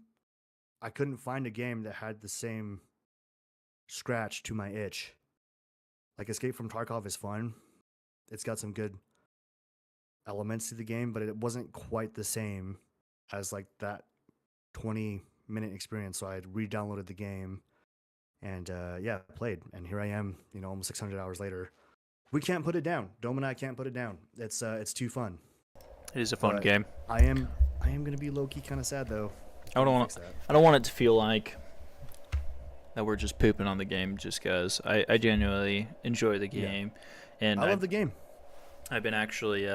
I couldn't find a game that had the same scratch to my itch. Like Escape from Tarkov is fun. It's got some good elements to the game, but it wasn't quite the same as like that 20-minute experience. So I had re-downloaded the game and yeah, played. And here I am, you know, almost 600 hours later. We can't put it down. Dome and I can't put it down. It's too fun. It is a fun But game. I am gonna be low key kind of sad though. I don't want it to feel like that we're just pooping on the game just because I genuinely enjoy the game, and I love the game. I've been actually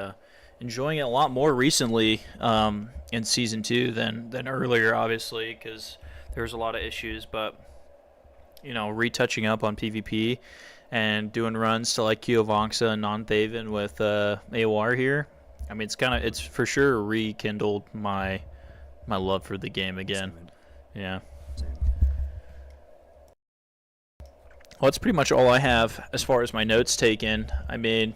enjoying it a lot more recently in season 2 than earlier, obviously, because there was a lot of issues. But you know, retouching up on PvP and doing runs to like Kiovanxa and Non-Thaven with AOR here. I mean, it's for sure rekindled my love for the game again. Same. Yeah. Same. Well, that's pretty much all I have as far as my notes taken. I mean,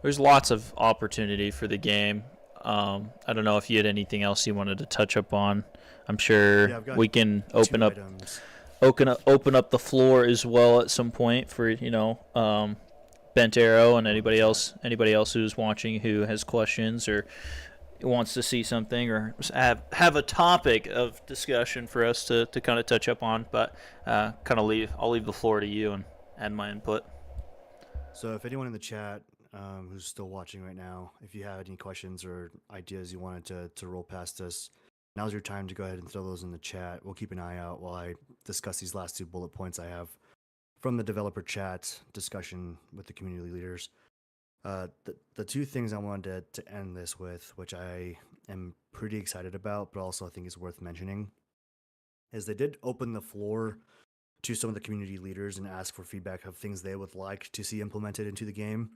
there's lots of opportunity for the game. I don't know if you had anything else you wanted to touch up on. I'm sure we can open up the floor as well at some point for, you know, Bent Arrow and anybody else who's watching who has questions or wants to see something or have a topic of discussion for us to kind of touch up on. But I'll leave the floor to you and add my input. So if anyone in the chat who's still watching right now, if you have any questions or ideas you wanted to roll past us, now's your time to go ahead and throw those in the chat. We'll keep an eye out while I discuss these last 2 bullet points I have from the developer chat discussion with the community leaders. The 2 things I wanted to end this with, which I am pretty excited about, but also I think is worth mentioning, is they did open the floor to some of the community leaders and ask for feedback of things they would like to see implemented into the game.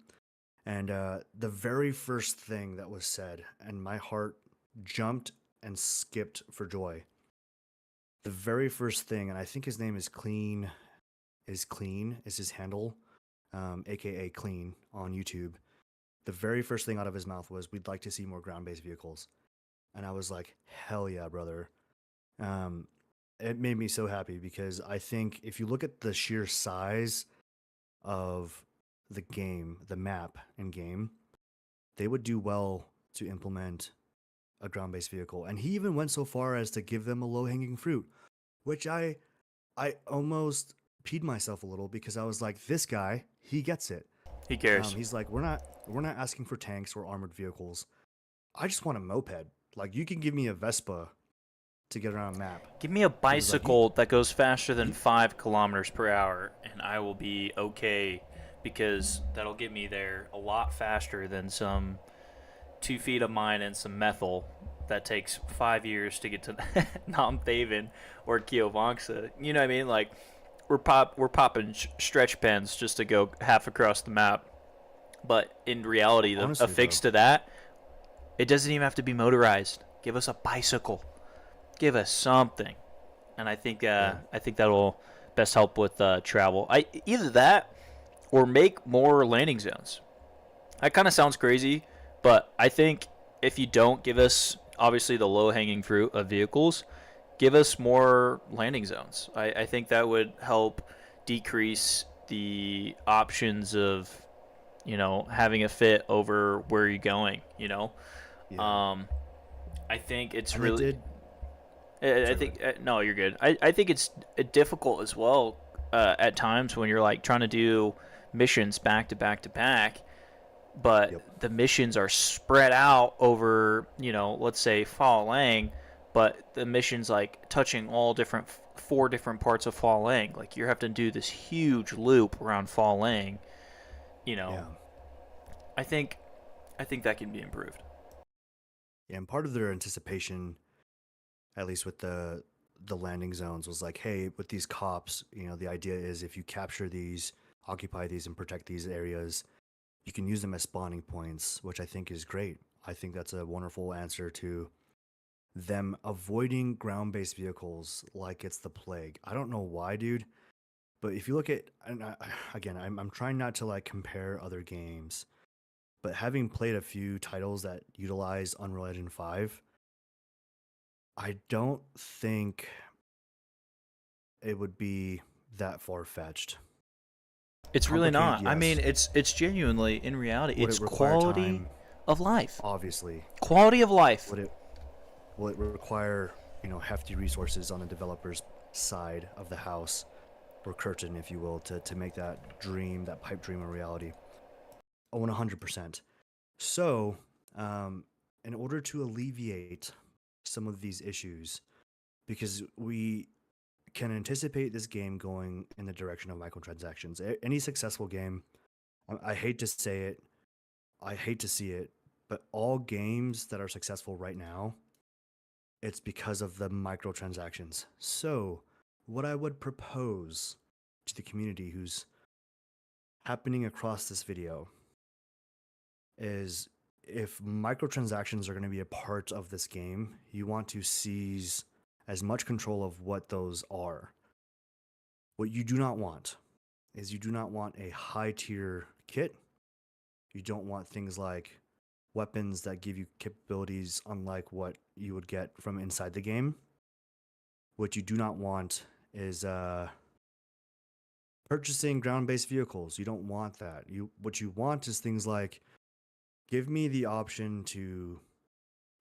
And the very first thing that was said, and my heart jumped and skipped for joy. The very first thing, and I think his name is Clean is his handle, aka Clean on YouTube. The very first thing out of his mouth was, "We'd like to see more ground-based vehicles," and I was like, "Hell yeah, brother!" It made me so happy because I think if you look at the sheer size of the game, the map and game, they would do well to implement a ground-based vehicle. And he even went so far as to give them a low-hanging fruit, which I almost peed myself a little because I was like, this guy, he gets it. He cares. He's like, we're not asking for tanks or armored vehicles. I just want a moped. Like, you can give me a Vespa to get around a map. Give me a bicycle that goes faster than 5 kilometers per hour, and I will be okay, because that'll get me there a lot faster than some 2 feet of mine and some methyl that takes 5 years to get to Non-Thaven or Kiovanxa. You know what I mean? Like, we're popping stretch pens just to go half across the map. But in reality, a fix to that, it doesn't even have to be motorized. Give us a bicycle. Give us something. And I think that'll best help with travel. Either that or make more landing zones. That kind of sounds crazy, but I think if you don't give us, obviously, the low-hanging fruit of vehicles, give us more landing zones. I think that would help decrease the options of, you know, having a fit over where you're going, you know? Yeah. I think it's really... I think... no, you're good. I think it's difficult as well at times when you're, like, trying to do missions back to back to back, but the missions are spread out over, you know, let's say Fa Lang, but the mission's like touching all 4 different parts of Fa Lang. Like, you have to do this huge loop around Fa Lang, you know. Yeah. I think that can be improved. Yeah, and part of their anticipation, at least with the landing zones, was like, hey, with these cops, you know, the idea is if you capture these, occupy these, and protect these areas, you can use them as spawning points, which I think is great. I think that's a wonderful answer to them avoiding ground-based vehicles like it's the plague. I don't know why, dude, but if you look at, and again, I'm trying not to like compare other games, but having played a few titles that utilize Unreal Engine 5, I don't think it would be that far-fetched. It's really Complicated, not. I mean, yes. it's genuinely, in reality, Would it's it require quality time? of life. Obviously. Quality of life. Would it will it require, hefty resources on the developer's side of the house or curtain, if you will, to make that dream, that pipe dream, a reality? Oh, 100%. So, in order to alleviate some of these issues, because we can anticipate this game going in the direction of microtransactions. Any successful game, I hate to say it, I hate to see it, but all games that are successful right now, it's because of the microtransactions. So, what I would propose to the community who's happening across this video is if microtransactions are going to be a part of this game, you want to seize as much control of what those are. What you do not want is you do not want a high tier kit. You don't want things like weapons that give you capabilities unlike what you would get from inside the game. What you do not want is purchasing ground-based vehicles. You don't want that. What you want is things like, give me the option to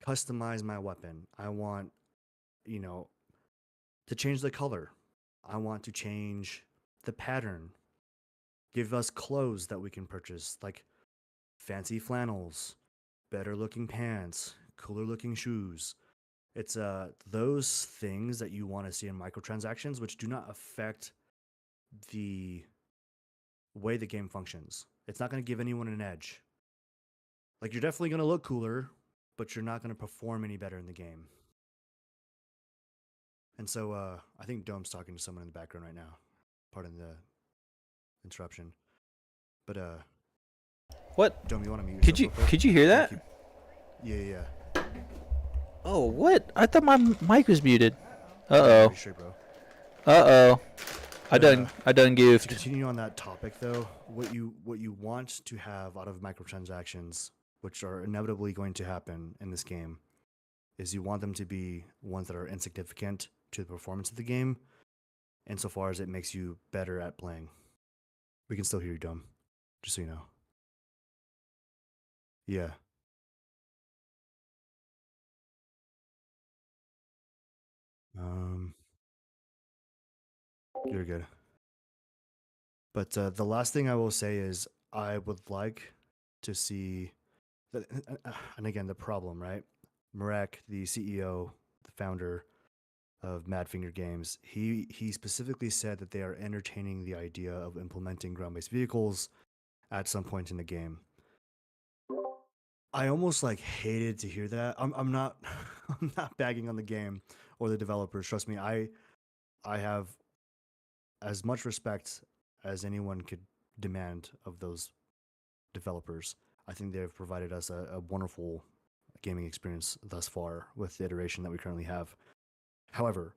customize my weapon. I want, to change the color. I want to change the pattern. Give us clothes that we can purchase, like fancy flannels, better looking pants, cooler looking shoes. It's those things that you want to see in microtransactions, which do not affect the way the game functions. It's not going to give anyone an edge. Like, you're definitely going to look cooler, but you're not going to perform any better in the game. And so I think Dome's talking to someone in the background right now. Pardon the interruption. But What? Dome, you want to mute Could yourself you real quick? could you hear Yeah, that? yeah. Oh, what? I thought my mic was muted. Pretty Uh straight, bro. oh. Uh oh. I But, done To goofed. continue on that topic, though, what you want to have out of microtransactions, which are inevitably going to happen in this game, is you want them to be ones that are insignificant to the performance of the game, insofar as it makes you better at playing. We can still hear you, Dome, just so you know. Yeah. You're good. But the last thing I will say is I would like to see, and again, the problem, right? Marek, the CEO, the founder of Madfinger Games, he specifically said that they are entertaining the idea of implementing ground-based vehicles at some point in the game. I almost like hated to hear that. I'm not I'm not bagging on the game or the developers. Trust me, I have as much respect as anyone could demand of those developers. I think they've provided us a wonderful gaming experience thus far with the iteration that we currently have. However,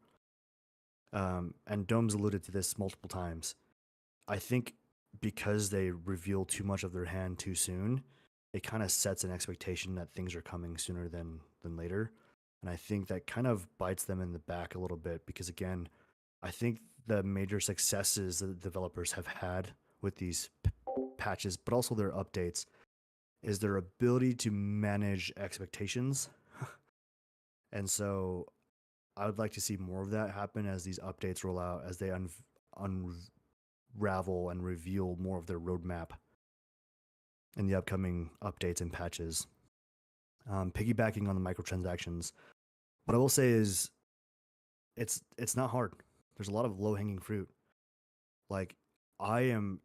and Dome's alluded to this multiple times, I think because they reveal too much of their hand too soon, it kind of sets an expectation that things are coming sooner than later. And I think that kind of bites them in the back a little bit because, again, I think the major successes that the developers have had with these patches, but also their updates, is their ability to manage expectations. And so I would like to see more of that happen as these updates roll out, as they unravel and reveal more of their roadmap in the upcoming updates and patches. Piggybacking on the microtransactions, what I will say is it's not hard. There's a lot of low-hanging fruit. Like, I am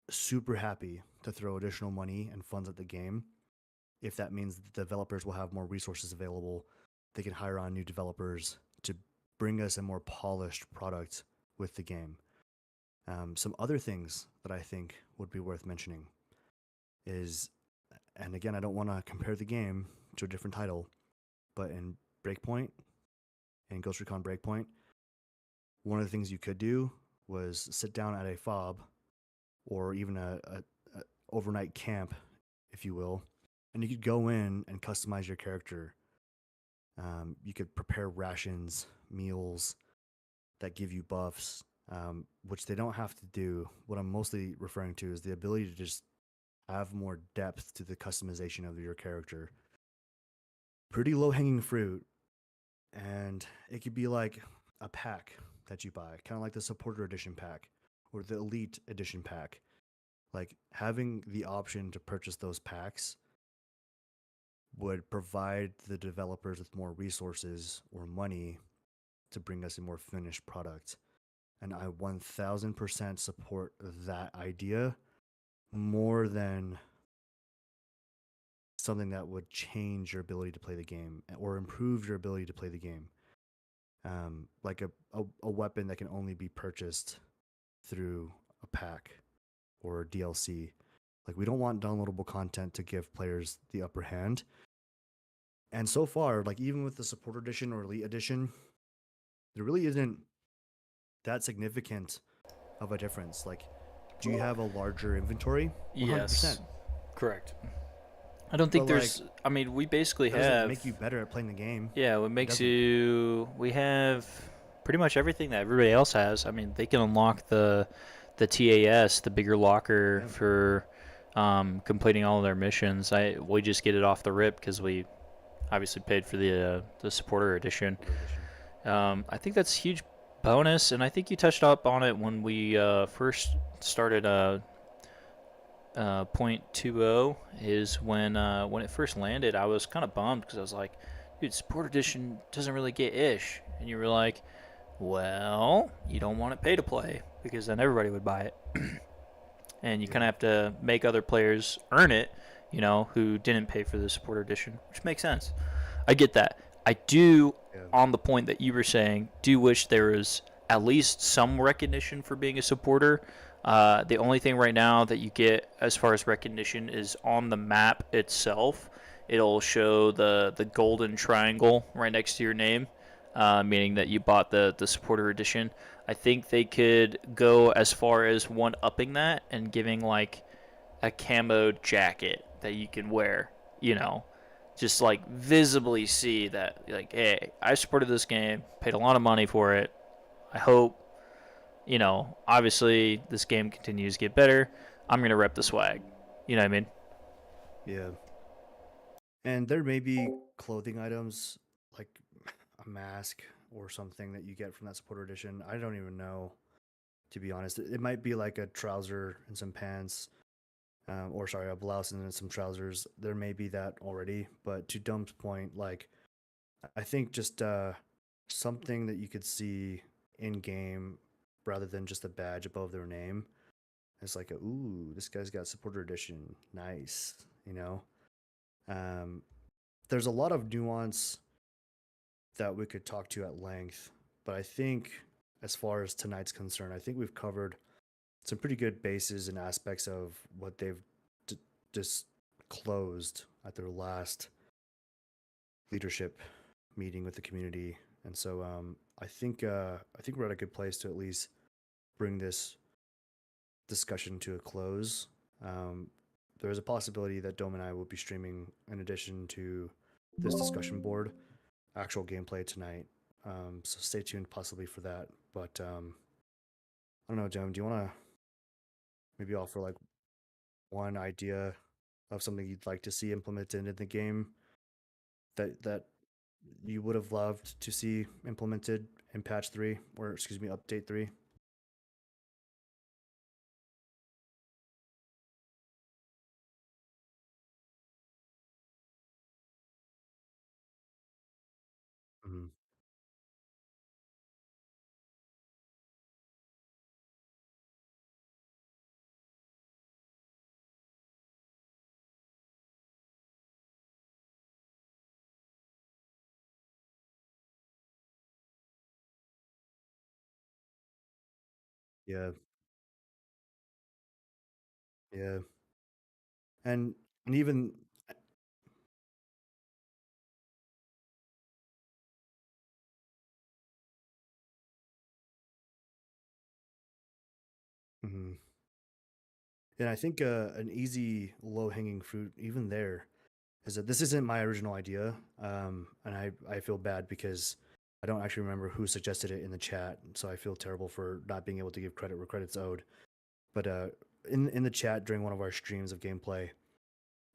super happy to throw additional money and funds at the game if that means the developers will have more resources available. They can hire on new developers to bring us a more polished product with the game. Some other things that I think would be worth mentioning is, And again, I don't want to compare the game to a different title, but in Breakpoint, in Ghost Recon Breakpoint, one of the things you could do was sit down at a fob or even a overnight camp, if you will, and you could go in and customize your character. You could prepare rations, meals that give you buffs, which they don't have to do. What I'm mostly referring to is the ability to just have more depth to the customization of your character. Pretty low hanging fruit, and it could be like a pack that you buy, kind of like the supporter edition pack or the elite edition pack. Like having the option to purchase those packs would provide the developers with more resources or money to bring us a more finished product. And I 1000% support that idea more than something that would change your ability to play the game or improve your ability to play the game. Like a weapon that can only be purchased through a pack or DLC. Like, we don't want downloadable content to give players the upper hand. And so far, like, even with the supporter edition or elite edition, there really isn't that significant of a difference. Like, do you have a larger inventory? 100%. Yes, correct. I don't But think like, there's. I mean, we basically that doesn't have. make you better at playing the game. Yeah, what It makes doesn't. you? We have pretty much everything that everybody else has. I mean, they can unlock the TAS, the bigger locker Yeah. for completing all of their missions. We just get it off the rip because we obviously paid for the supporter edition. Supporter edition. I think that's a huge bonus, and I think you touched up on it when we first started point 2.0 is when it first landed. I was kind of bummed because I was like, dude, support edition doesn't really get ish, and you were like, well, you don't want it pay to play because then everybody would buy it, and you kind of have to make other players earn it, who didn't pay for the supporter edition, which makes sense. I get that. I do, Yeah. on the point that you were saying, do wish there was at least some recognition for being a supporter. The only thing right now that you get as far as recognition is on the map itself. It'll show the golden triangle right next to your name, meaning that you bought the supporter edition. I think they could go as far as one-upping that and giving like a camo jacket that you can wear, just like visibly see that, like, hey, I supported this game, paid a lot of money for it. I hope, obviously this game continues to get better. I'm gonna rep the swag. You know what I mean? Yeah. And there may be clothing items like a mask or something that you get from that supporter edition. I don't even know, to be honest. It might be like a trouser and some pants, or sorry, a blouse and then some trousers. There may be that already. But to Dump's point, like, I think just something that you could see in game rather than just a badge above their name. It's like, ooh, this guy's got supporter edition. Nice, you know. Um, there's a lot of nuance that we could talk to at length, but I think as far as tonight's concerned, I think we've covered some pretty good bases and aspects of what they've just closed at their last leadership meeting with the community, and so I think we're at a good place to at least bring this discussion to a close. There is a possibility that Dome and I will be streaming, in addition to this discussion board, actual gameplay tonight. So stay tuned possibly for that. But I don't know, Dome, do you want to maybe offer like one idea of something you'd like to see implemented in the game that you would have loved to see implemented in patch 3, or excuse me, update 3? Mhm. Yeah, yeah. And and even And I think an easy low hanging fruit, even there, is that this isn't my original idea. And I feel bad because I don't actually remember who suggested it in the chat. So I feel terrible for not being able to give credit where credit's owed. But in the chat during one of our streams of gameplay,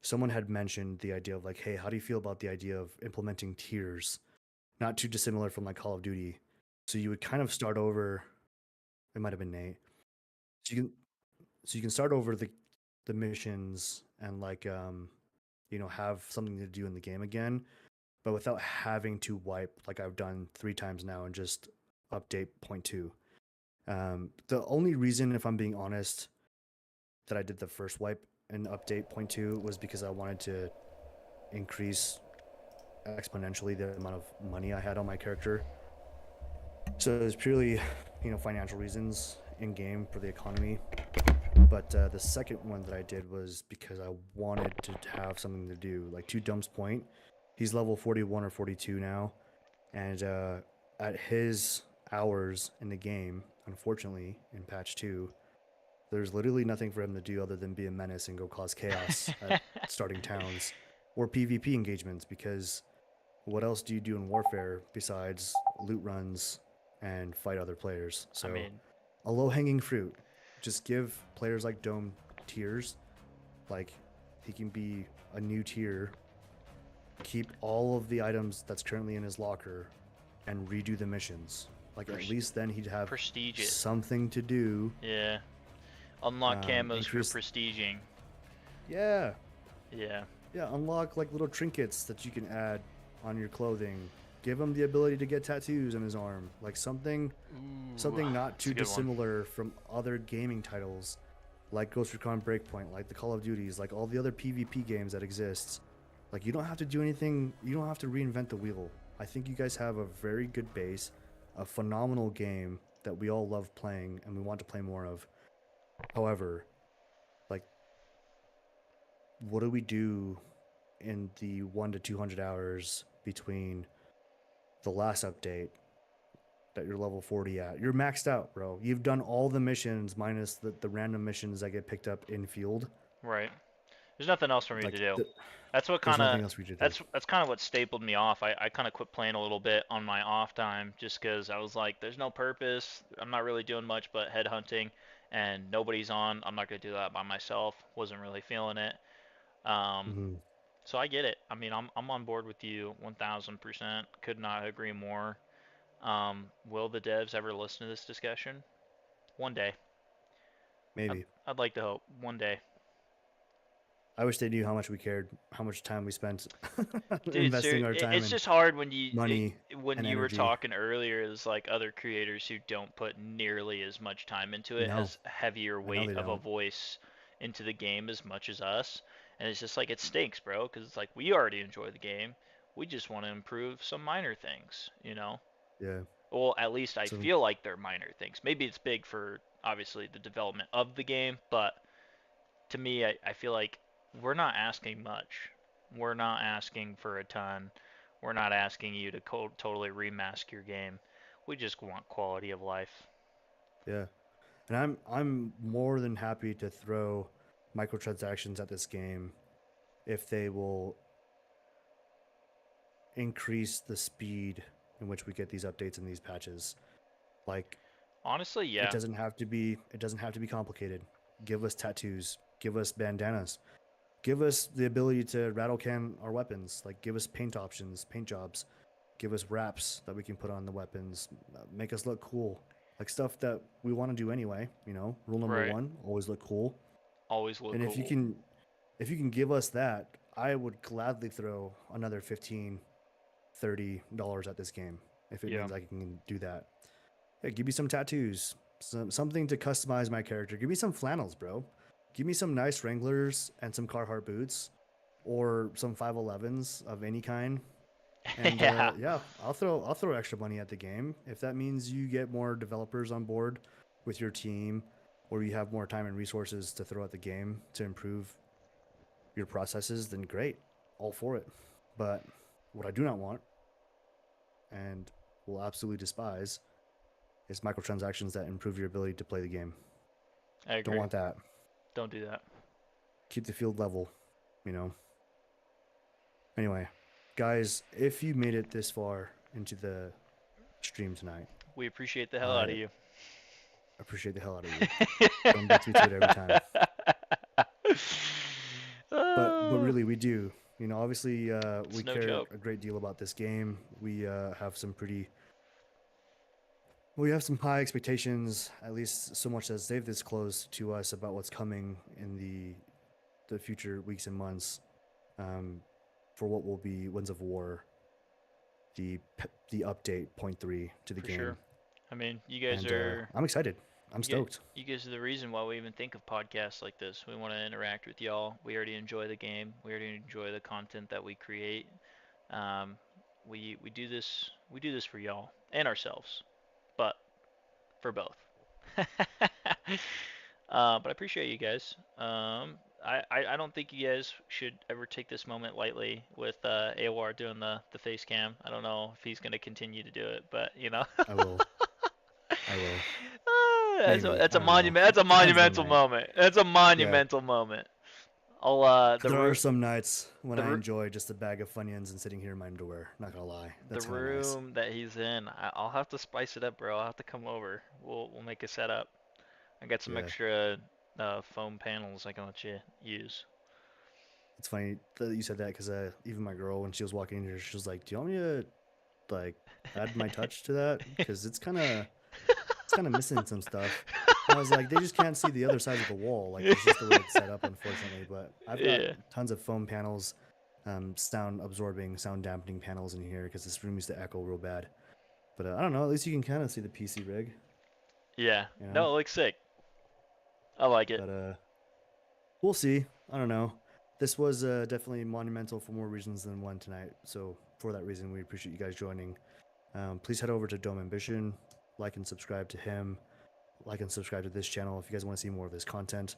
someone had mentioned the idea of like, hey, how do you feel about the idea of implementing tiers? Not too dissimilar from like Call of Duty. So you would kind of start over. It might have been Nate. So you can start over the missions and like have something to do in the game again, but without having to wipe like I've done 3 times now and just update point two. The only reason, if I'm being honest, that I did the first wipe and update point two was because I wanted to increase exponentially the amount of money I had on my character. So it was purely, financial reasons in game for the economy. But the second one that I did was because I wanted to have something to do. Like to Dump's point, he's level 41 or 42 now, and at his hours in the game, unfortunately, in patch 2, there's literally nothing for him to do other than be a menace and go cause chaos at starting towns or PvP engagements, because what else do you do in Warfare besides loot runs and fight other players? I So mean, a low hanging fruit. Just give players like Dome tiers. Like he can be a new tier. Keep all of the items that's currently in his locker and redo the missions. Like at least then he'd have prestige it. something to do. Yeah. Unlock camos for Increase. prestiging. Yeah, Yeah. yeah. Unlock like little trinkets that you can add on your clothing. Give him the ability to get tattoos on his arm. Like something not too dissimilar from other gaming titles like Ghost Recon Breakpoint, like the Call of Duties, like all the other PvP games that exist. Like you don't have to do anything, you don't have to reinvent the wheel. I think you guys have a very good base, a phenomenal game that we all love playing and we want to play more of. However, like what do we do in the 1 to 200 hours between the last update that you're level 40 at? You're maxed out, bro. You've done all the missions minus the random missions that get picked up in field. Right. There's nothing else for me to Like do. That's what there's kind of nothing else for you to do. that's kind of what stapled me off. I kind of quit playing a little bit on my off time just because I was like, there's no purpose. I'm not really doing much but head hunting, and nobody's on. I'm not gonna do that by myself. Wasn't really feeling it. Um, Mm-hmm. so I get it. I mean, I'm on board with you 1000%. Could not agree more. Will the devs ever listen to this discussion? One day. I'd, Maybe. I'd like to hope. One day. I wish they knew how much we cared, how much time we spent Dude, investing our time it's and just hard money when and you were energy. talking earlier. It's like other creators who don't put nearly as much time into it, No, as heavier I know weight they of a don't. voice into the game as much as us, and it's just like it stinks, bro. Because it's like we already enjoy the game, we just want to improve some minor things, you know. Yeah. Well, at least I So feel like they're minor things. Maybe it's big for obviously the development of the game, but to me, I feel like we're not asking much. We're not asking for a ton. We're not asking you to totally remask your game. We just want quality of life. yeah, and I'm more than happy to throw microtransactions at this game if they will increase the speed in which we get these updates and these patches. Like Honestly, it yeah. doesn't have to be complicated. Give us tattoos, give us bandanas, give us the ability to rattle can our weapons. Like give us paint options, paint jobs, give us wraps that we can put on the weapons, make us look cool. Like stuff that we want to do anyway, Rule number Right. 1, always look cool. Always look And cool. if you can give us that, I would gladly throw another 15, $30 at this game if it Yeah. means I can do that. Yeah, give me some tattoos, something to customize my character. Give me some flannels, bro. Give me some nice Wranglers and some Carhartt boots, or some 511s of any kind. And Yeah. yeah, I'll throw extra money at the game if that means you get more developers on board with your team, or you have more time and resources to throw at the game to improve your processes. Then great, all for it. But what I do not want, and will absolutely despise, is microtransactions that improve your ability to play the game. I Don't agree. want that. Don't do that. Keep the field level, you know. Anyway, guys, if you made it this far into the stream tonight, We appreciate the hell out of I you. appreciate the hell out of you. Dome beats me to it every time. But really, we do. You know, obviously, we It's no care joke. a great deal about this game. We have some pretty, we have some high expectations, at least so much as they've disclosed to us about what's coming in the future weeks and months, for what will be Winds of War, the update point 3 to the For game. sure. I mean, you guys And are I'm excited. I'm you, stoked. you guys are the reason why we even think of podcasts like this. We want to interact with y'all. We already enjoy the game. We already enjoy the content that we create. Um, we do this for y'all and ourselves, but for both. But I appreciate you guys. I don't think you guys should ever take this moment lightly with AOR doing the face cam. I don't know if he's gonna continue to do it, but you know. I will. I will. That's a, Maybe. that's I a don't know. monument. That's a Depends on the monumental night. moment. That's a Yeah. monumental moment. I'll the There are room some nights when the I ro- enjoy just a bag of Funyuns and sitting here in my underwear. Not gonna lie. the That's kind of nice. room that he's in. I'll have to spice it up, bro. I'll have to come over. We'll make a setup. I got some Yeah. extra foam panels I can let you use. It's funny that you said that because even my girl, when she was walking in here, she was like, "Do you want me to like add my touch to that? Because it's kind of missing some stuff." And I was like, "They just can't see the other side of the wall. Like it's just the way it's set up, unfortunately." But I've got Yeah. tons of foam panels, sound absorbing, sound dampening panels in here because this room used to echo real bad. But I don't know. At least you can kind of see the PC rig, Yeah. you know. No, it looks sick. I like it. But we'll see. I don't know. This was definitely monumental for more reasons than one tonight. So for that reason, we appreciate you guys joining. Please head over to Dome Ambition, like and subscribe to him, like and subscribe to this channel if you guys want to see more of his content.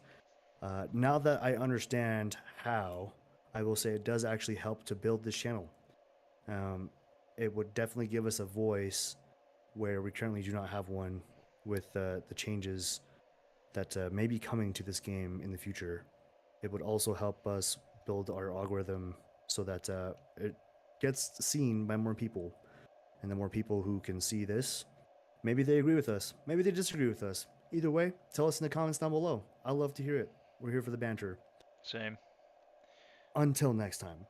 Now that I understand how, I will say it does actually help to build this channel. It would definitely give us a voice where we currently do not have one with the changes that may be coming to this game in the future. It would also help us build our algorithm so that it gets seen by more people. And the more people who can see this, maybe they agree with us, maybe they disagree with us. Either way, tell us in the comments down below. I'd love to hear it. We're here for the banter. Same. Until next time,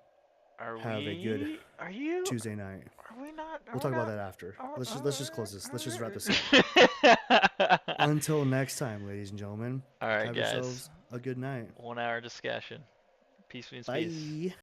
Are have a good we? Are you? Tuesday night. Are we not? We'll talk about that after. Let's just close this. Let's just wrap this up. up. Until next time, ladies and gentlemen, All right, have guys. yourselves a good night. 1 hour discussion. Peace means peace. Bye.